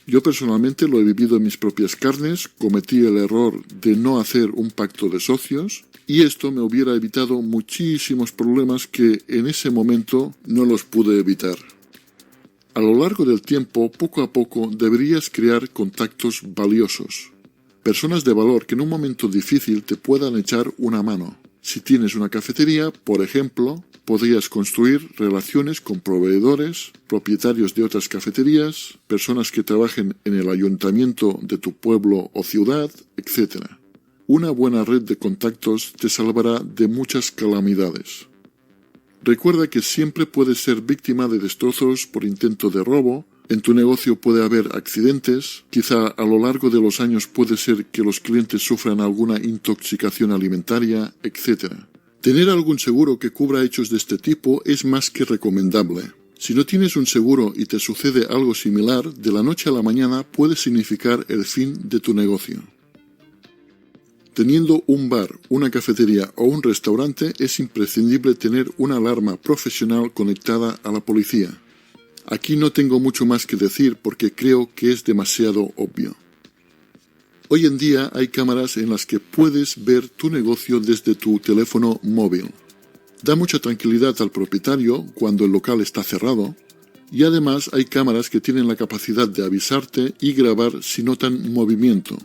Yo personalmente lo he vivido en mis propias carnes, cometí el error de no hacer un pacto de socios y esto me hubiera evitado muchísimos problemas que en ese momento no los pude evitar. A lo largo del tiempo, poco a poco, deberías crear contactos valiosos. Personas de valor que en un momento difícil te puedan echar una mano. Si tienes una cafetería, por ejemplo, podrías construir relaciones con proveedores, propietarios de otras cafeterías, personas que trabajen en el ayuntamiento de tu pueblo o ciudad, etc. Una buena red de contactos te salvará de muchas calamidades. Recuerda que siempre puedes ser víctima de destrozos por intento de robo. En tu negocio puede haber accidentes, quizá a lo largo de los años puede ser que los clientes sufran alguna intoxicación alimentaria, etc. Tener algún seguro que cubra hechos de este tipo es más que recomendable. Si no tienes un seguro y te sucede algo similar, de la noche a la mañana puede significar el fin de tu negocio. Teniendo un bar, una cafetería o un restaurante, es imprescindible tener una alarma profesional conectada a la policía. Aquí no tengo mucho más que decir porque creo que es demasiado obvio. Hoy en día hay cámaras en las que puedes ver tu negocio desde tu teléfono móvil. Da mucha tranquilidad al propietario cuando el local está cerrado y además hay cámaras que tienen la capacidad de avisarte y grabar si notan movimiento.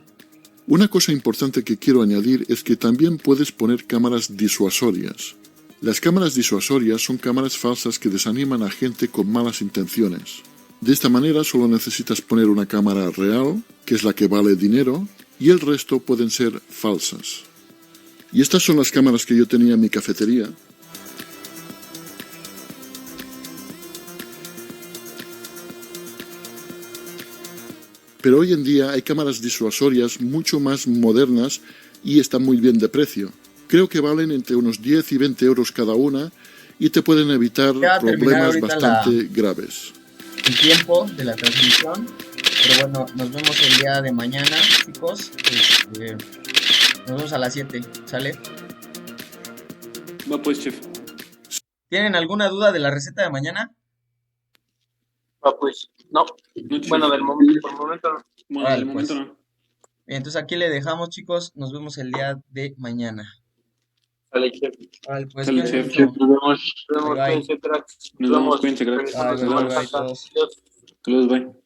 Una cosa importante que quiero añadir es que también puedes poner cámaras disuasorias. Las cámaras disuasorias son cámaras falsas que desaniman a gente con malas intenciones. De esta manera solo necesitas poner una cámara real, que es la que vale dinero, y el resto pueden ser falsas. Y estas son las cámaras que yo tenía en mi cafetería. Pero hoy en día hay cámaras disuasorias mucho más modernas y están muy bien de precio. Creo que valen entre unos 10 y 20 euros cada una y te pueden evitar problemas bastante graves. El tiempo de la transmisión, pero bueno, nos vemos el día de mañana, chicos. Nos vemos a las 7, ¿sale? Va pues, chef. ¿Tienen alguna duda de la receta de mañana? Pues no. No, chef. Bueno, por el momento no. Bueno, Vale, del momento pues. no. Bien, entonces aquí le dejamos, chicos. Nos vemos el día de mañana. Sale, chef. Vale, pues Sale, cuídense chef. mucho. Nos vemos. Nos vemos, Bye, bye. cuídense, cracks. Nos vemos, cuídense, cracks. Bye, bye, bye, bye, todos. Adiós. Saludos, bye.